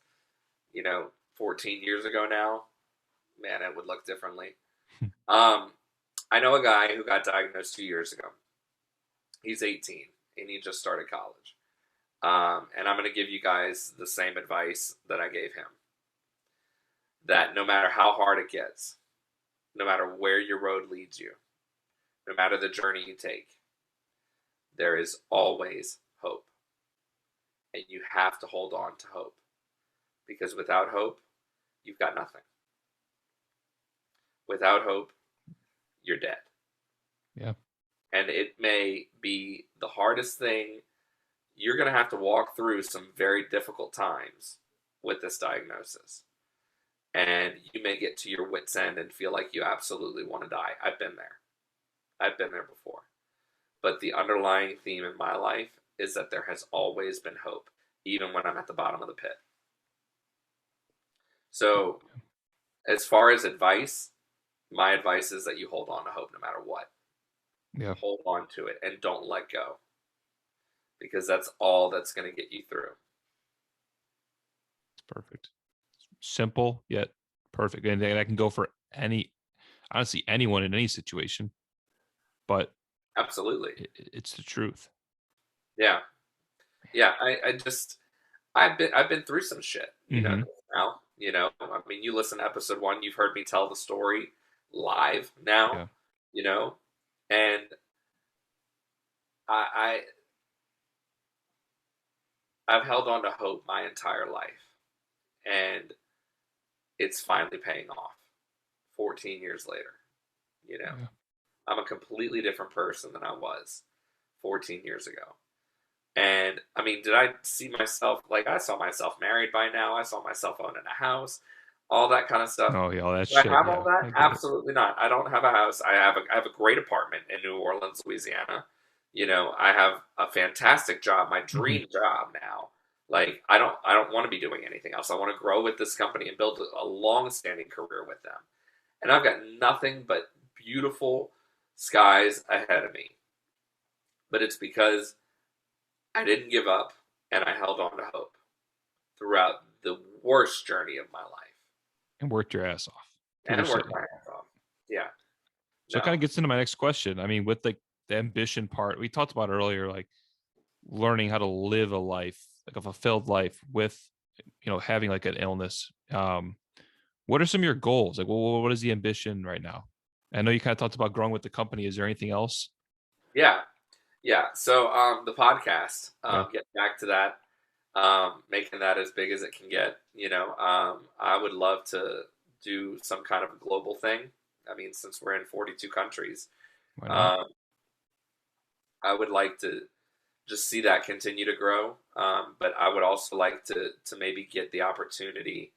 14 years ago now, man, it would look differently. Um, I know a guy who got diagnosed 2 years ago. He's 18 and he just started college. And I'm going to give you guys the same advice that I gave him. That no matter how hard it gets, no matter where your road leads you, no matter the journey you take, there is always hope. And you have to hold on to hope. Because without hope, you've got nothing. Without hope, you're dead. Yeah. And it may be the hardest thing. You're going to have to walk through some very difficult times with this diagnosis. And you may get to your wit's end and feel like you absolutely want to die. I've been there. I've been there before. But the underlying theme in my life is that there has always been hope, even when I'm at the bottom of the pit. So, as far as advice, my advice is that you hold on to hope no matter what. Yeah. Hold on to it and don't let go. Because that's all that's going to get you through. It's perfect. Simple yet perfect. And I can go for honestly, anyone in any situation, but Absolutely. it's the truth. Yeah. Yeah. I've been through some shit, Mm-hmm. now, I mean, you listen to episode 1, you've heard me tell the story live now, Yeah. and I I've held on to hope my entire life, and it's finally paying off. 14 years later. You know, Yeah. I'm a completely different person than I was 14 years ago. And I mean, did I see myself like I saw myself married by now? I saw myself owning a house, all that kind of stuff. Oh, yeah, all that Do I shit. have all Yeah, that? I get it. Absolutely not. I don't have a house. I have a great apartment in New Orleans, Louisiana. You know, I have a fantastic job, my dream job now. Like I don't want to be doing anything else. I want to grow with this company and build a long-standing career with them. And I've got nothing but beautiful skies ahead of me. But it's because I didn't give up and I held on to hope throughout the worst journey of my life And worked your ass off. and worked my ass off. Yeah. So it No. kind of gets into my next question. I mean, with like the ambition part, we talked about earlier, like learning how to live a life, like a fulfilled life with, having like an illness. What are some of your goals? Like, what is the ambition right now? I know you kind of talked about growing with the company. Is there anything else? Yeah. Yeah. So the podcast, Yeah. getting back to that, making that as big as it can get, I would love to do some kind of global thing. I mean, since we're in 42 countries, Why not? I would like to just see that continue to grow. But I would also like to maybe get the opportunity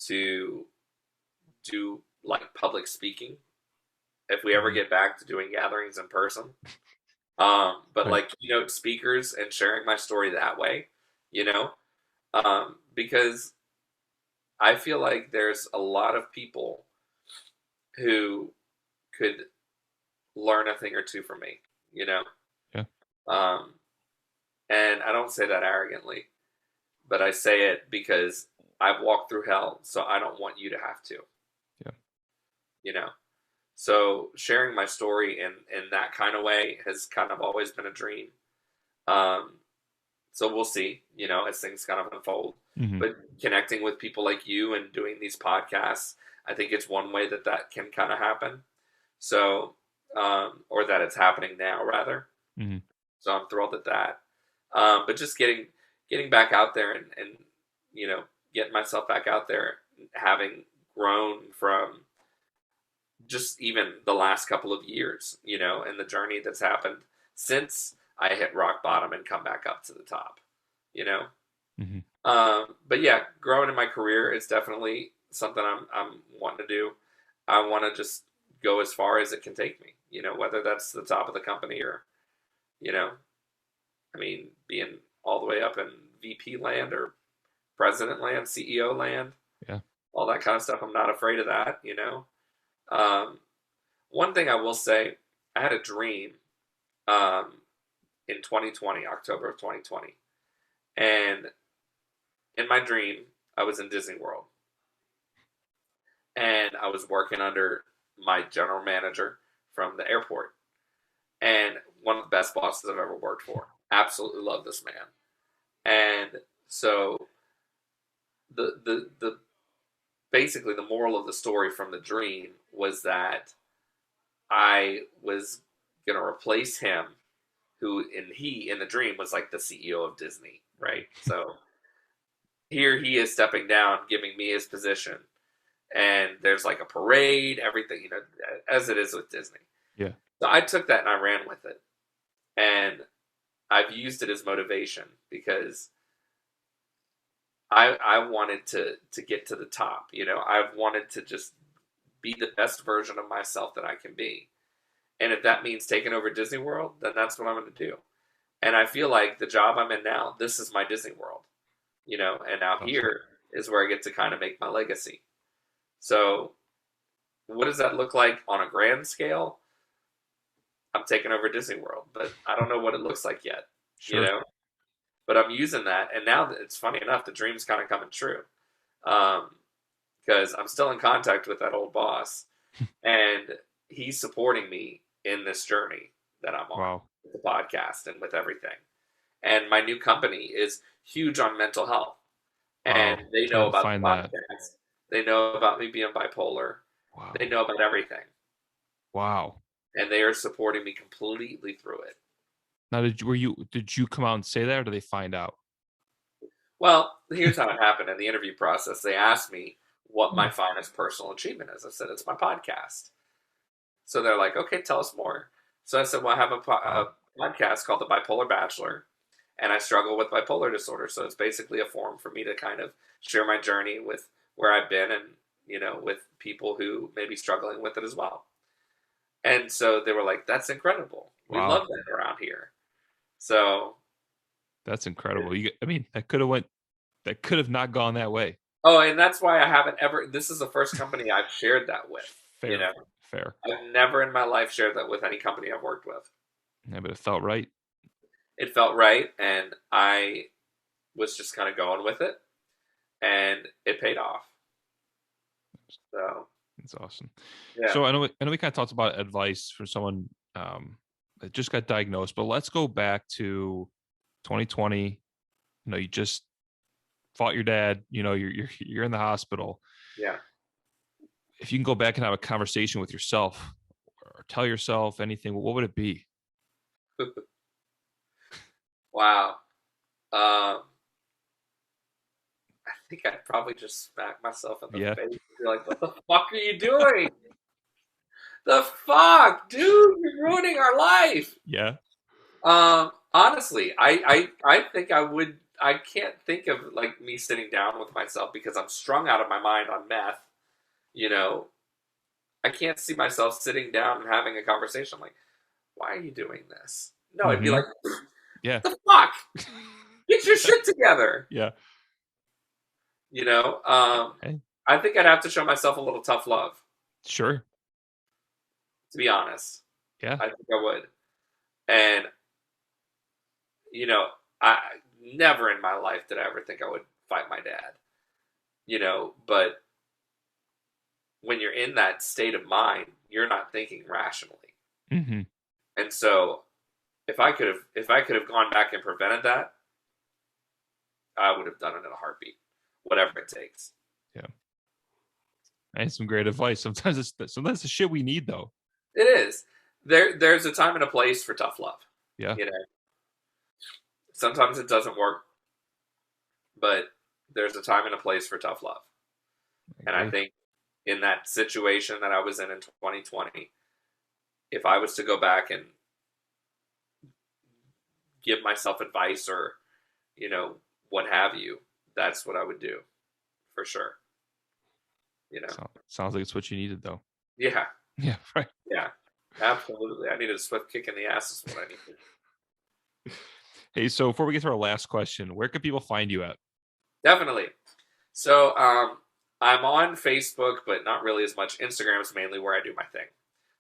to do like public speaking if we ever Mhm. get back to doing gatherings in person. But Right. like keynote speakers and sharing my story that way, because I feel like there's a lot of people who could learn a thing or two from me, you know. Yeah. Um, and I don't say that arrogantly, but I say it because I've walked through hell, so I don't want you to have to. Yeah. You know. So sharing my story in that kind of way has kind of always been a dream. Um, so we'll see, as things kind of unfold. Hmm. But connecting with people like you and doing these podcasts, I think it's one way that can kind of happen. So, or that it's happening now, rather. Hmm. So I'm thrilled at that. But just getting back out there and getting myself back out there, having grown from just even the last couple of years, and the journey that's happened since I hit rock bottom and come back up to the top, you know. Hmm. But yeah, growing in my career is definitely something I'm wanting to do. I want to just go as far as it can take me, whether that's the top of the company or, you know, I mean, being all the way up in VP land or president land, CEO land, Yeah. all that kind of stuff. I'm not afraid of that, Um, one thing I will say, I had a dream um, in 2020, October of 2020. And in my dream, I was in Disney World. And I was working under my general manager from the airport. And one of the best bosses I've ever worked for. Absolutely love this man. And so the basically the moral of the story from the dream was that I was going to replace him, he in the dream was like the CEO of Disney, right? So here he is stepping down, giving me his position, and there's like a parade, everything, as it is with Disney. Yeah. So I took that and I ran with it, and I've used it as motivation because I wanted to get to the top. I've wanted to just be the best version of myself that I can be. And if that means taking over Disney World, then that's what I'm going to do. And I feel like the job I'm in now, this is my Disney World, and now Awesome. here is where I get to kind of make my legacy. So what does that look like on a grand scale? I'm taking over Disney World, but I don't know what it looks like yet, Sure. But I'm using that. And now it's funny enough, the dream's kind of coming true. Because I'm still in contact with that old boss, and he's supporting me in this journey that I'm on Wow. with the podcast and with everything. And my new company is huge on mental health, and Wow. they So I know had to about the find that. podcast. They know about me being bipolar. Wow. They know about everything, Wow. and they are supporting me completely through it. Now, did you come out and say that, or did they find out? Well, here's how it happened in the interview process. They asked me, what my finest personal achievement is. I said, it's my podcast. So they're like, okay, tell us more. So I said, well, I have a podcast called The Bipolar Bachelor, and I struggle with bipolar disorder. So it's basically a forum for me to kind of share my journey with where I've been and, with people who may be struggling with it as well. And so they were like, that's incredible. We love that around here. So that's incredible. That could have not gone that way. Oh, and that's why I haven't ever. This is the first company I've shared that with. Fair. I've never in my life shared that with any company I've worked with. Yeah, but it felt right. It felt right, and I was just kind of going with it, and it paid off. So it's awesome. Yeah. So I know we kind of talked about advice for someone that just got diagnosed, but let's go back to 2020. You just fought your dad. You're in the hospital. Yeah. If you can go back and have a conversation with yourself or tell yourself anything, what would it be? Wow. I think I'd probably just smack myself in the face and be like, what the fuck are you doing? The fuck, dude, you're ruining our life. Yeah. Honestly, I think I would. I can't think of like me sitting down with myself because I'm strung out of my mind on meth. I can't see myself sitting down and having a conversation like, why are you doing this? No, I'd be like, yeah, the fuck? Get your shit together. Yeah. I think I'd have to show myself a little tough love. Sure. To be honest. Yeah. I think I would. And, I never in my life did I ever think I would fight my dad. But when you're in that state of mind, you're not thinking rationally. Mm-hmm. And so if I could have gone back and prevented that, I would have done it in a heartbeat, whatever it takes. Yeah. And some great advice. Sometimes it's the shit we need, though. It is. There's a time and a place for tough love. Yeah. Sometimes it doesn't work, but there's a time and a place for tough love. And I think in that situation that I was in 2020, if I was to go back and give myself advice or, what have you, that's what I would do for sure. Sounds like it's what you needed, though. Yeah. Yeah. Right. Yeah, absolutely. I needed a swift kick in the ass is what I needed. Hey, so before we get to our last question, where can people find you at? Definitely. So I'm on Facebook, but not really as much. Instagram is mainly where I do my thing.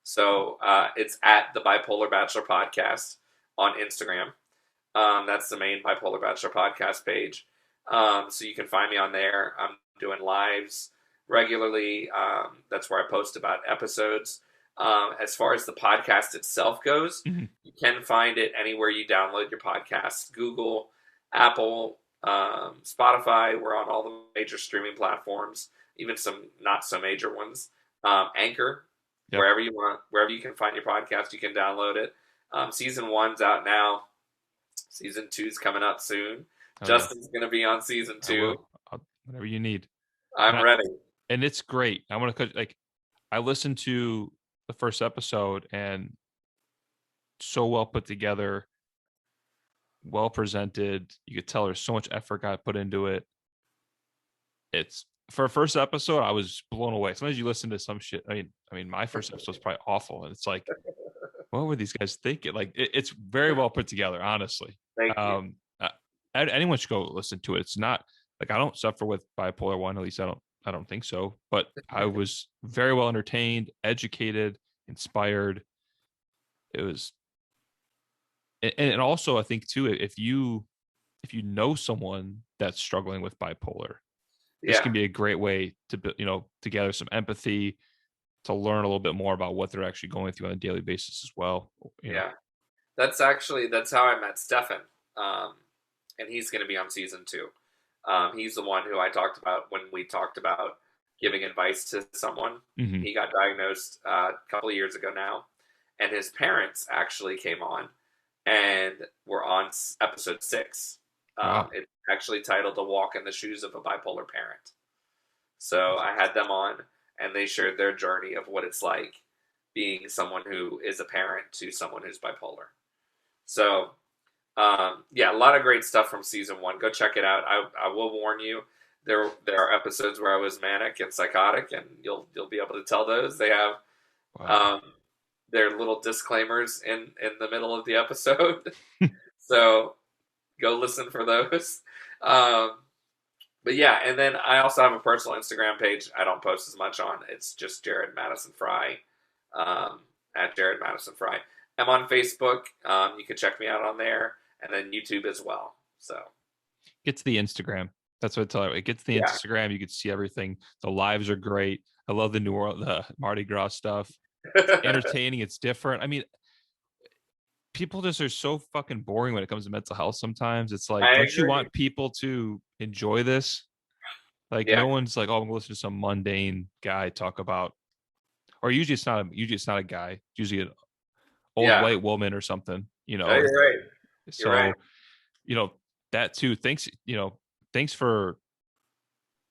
So it's at the Bipolar Bachelor Podcast on Instagram. That's the main Bipolar Bachelor Podcast page. So you can find me on there. I'm doing lives regularly. That's where I post about episodes. As far as the podcast itself goes, mm-hmm. You can find it anywhere you download your podcasts. Google, Apple, Spotify. We're on all the major streaming platforms, even some not so major ones. Anchor, yep. wherever you can find your podcast, you can download it. Season 1's out now. Season 2's coming up soon. Justin's going to be on season 2. Whatever you need. I'm ready. And it's great. I want to I listened to the first episode and so well put together, well presented. You could tell there's so much effort got put into it. It's for a first episode, I was blown away. Sometimes you listen to some shit. I mean, my first episode was probably awful, and it's like, what were these guys thinking? Like, it's very well put together, honestly. Thank you. Anyone should go listen to it. It's not like I don't suffer with bipolar 1. At least I don't think so. But I was very well entertained, educated, inspired. It was, and also I think too, if you know someone that's struggling with bipolar, this can be a great way to to gather some empathy, to learn a little bit more about what they're actually going through on a daily basis as well. Yeah, that's how I met Stefan, and he's going to be on season 2. He's the one who I talked about when we talked about giving advice to someone. Mm-hmm. He got diagnosed a couple of years ago now, and his parents actually came on and were on episode 6. Wow. It's actually titled "A Walk in the Shoes of a Bipolar Parent." So I had them on, and they shared their journey of what it's like being someone who is a parent to someone who's bipolar. So, yeah, a lot of great stuff from season one. Go check it out. I will warn you, there are episodes where I was manic and psychotic, and you'll be able to tell those. They have Wow. their little disclaimers in the middle of the episode. So go listen for those. But yeah, and then I also have a personal Instagram page. I don't post as much on. It's just Jarred Madison Frey, at Jarred Madison Frey. I'm on Facebook. You can check me out on there, and then YouTube as well. So Get to the Instagram. That's what I tell you. It gets to the yeah, Instagram. You can see everything. The lives are great. I love the Mardi Gras stuff. It's entertaining. It's different. I mean, people just are so fucking boring when it comes to mental health sometimes. It's like, I don't you agree. want people to enjoy this? Like, Yeah, no one's like, oh, I'm gonna listen to some mundane guy talk about, or usually it's not a guy. It's usually an old yeah. white woman or something, No, you're right. You're right. So, you know, that too. Thanks for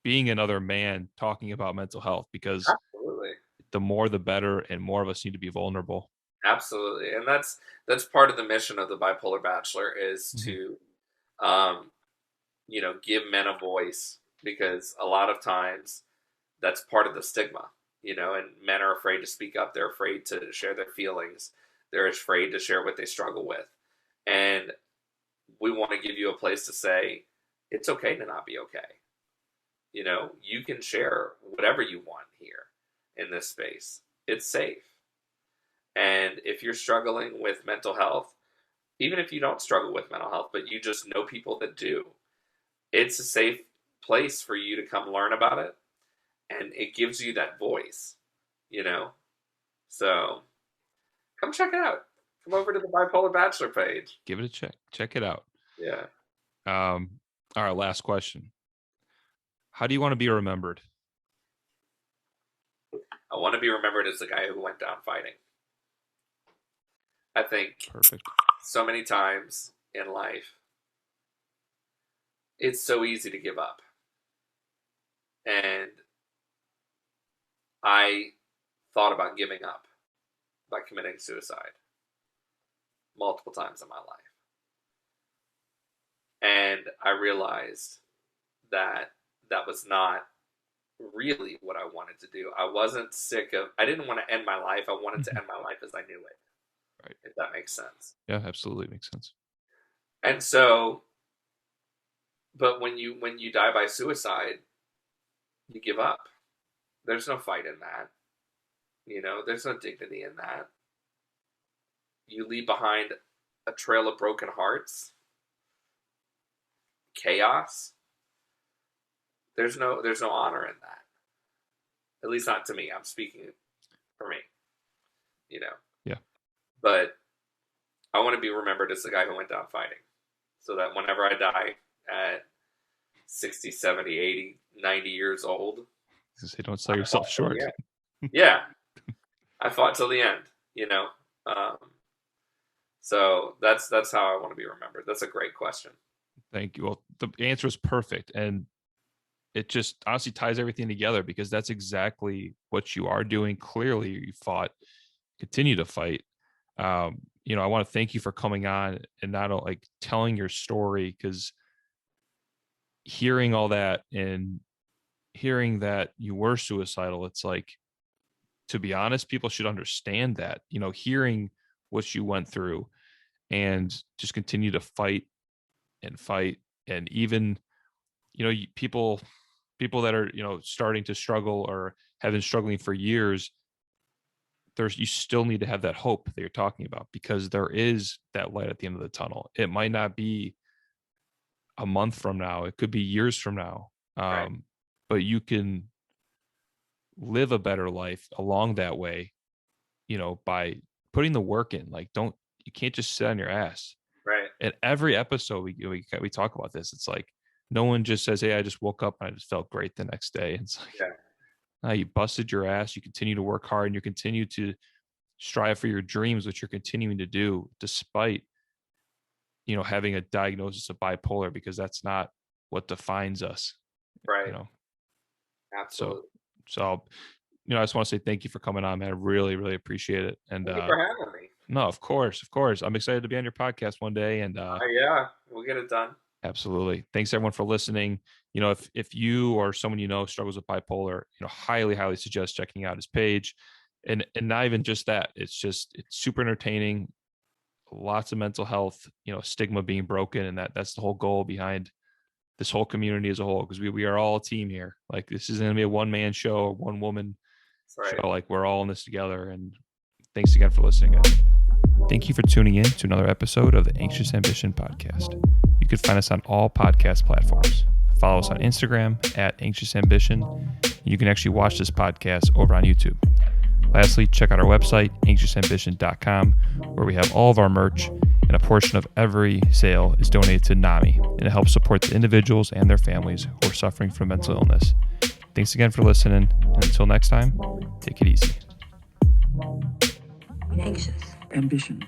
being another man talking about mental health, because Absolutely. the more the better, and more of us need to be vulnerable. Absolutely, and that's part of the mission of the Bipolar Bachelor is Mhm. to, give men a voice because a lot of times that's part of the stigma, and men are afraid to speak up. They're afraid to share their feelings. They're afraid to share what they struggle with, and we want to give you a place to say it's okay to not be okay. You can share whatever you want here in this space. It's safe. And if you're struggling with mental health, even if you don't struggle with mental health, but you just know people that do, it's a safe place for you to come learn about it. And it gives you that voice, you know? So come check it out. Come over to the Bipolar Bachelor page. Give it a check. Check it out. Yeah. All right, last question. How do you want to be remembered? I want to be remembered as the guy who went down fighting. I think Perfect. so many times in life, it's so easy to give up. And I thought about giving up by committing suicide multiple times in my life. And I realized that that was not really what I wanted to do. I didn't want to end my life. I wanted to end my life as I knew it, Right. if that makes sense. Yeah, absolutely makes sense. And so, but when you die by suicide, you give up. There's no fight in that. There's no dignity in that. You leave behind a trail of broken hearts, chaos. There's no honor in that. At least not to me. I'm speaking for me. You know. Yeah. But I want to be remembered as the guy who went down fighting. So that whenever I die at 60, 70, 80, 90 years old, Say, don't sell yourself short. Yeah. I fought till the end, Um, so that's how I want to be remembered. That's a great question. Thank you. Well, the answer is perfect. And it just honestly ties everything together, because that's exactly what you are doing. Clearly, you fought, continue to fight. I want to thank you for coming on and not like telling your story, because hearing all that and hearing that you were suicidal, it's like, to be honest, people should understand that, hearing what you went through, and just continue to fight and fight. And even, people that are, starting to struggle or have been struggling for years, you still need to have that hope that you're talking about, because there is that light at the end of the tunnel. It might not be a month from now, it could be years from now. Right. But you can live a better life along that way, by putting the work in. Like, you can't just sit on your ass. Right. And every episode we talk about this. It's like, no one just says, hey, I just woke up and I just felt great the next day. It's like, Yeah. you busted your ass, you continue to work hard, and you continue to strive for your dreams, which you're continuing to do despite, having a diagnosis of bipolar, because that's not what defines us. Right. Absolutely. So, I just want to say thank you for coming on, man. I really, really appreciate it. And Thank you for having me. no, of course. I'm excited to be on your podcast one day. And Yeah, we'll get it done. absolutely. Thanks everyone for listening. If you or someone struggles with bipolar, highly, highly suggest checking out his page. And not even just that. It's super entertaining. Lots of mental health, stigma being broken, and that's the whole goal behind this whole community as a whole, because we are all a team here. Like, this isn't gonna be a one-man show or one woman show. Like, we're all in this together. And thanks again for listening, guys. Thank you for tuning in to another episode of the Anxious Ambition podcast. You can find us on all podcast platforms. Follow us on Instagram at Anxious Ambition. You can actually watch this podcast over on YouTube. Lastly, check out our website, anxiousambition.com, where we have all of our merch, and a portion of every sale is donated to NAMI, and it helps support the individuals and their families who are suffering from mental illness. Thanks again for listening, and until next time, take it easy. Anxious. Ambition.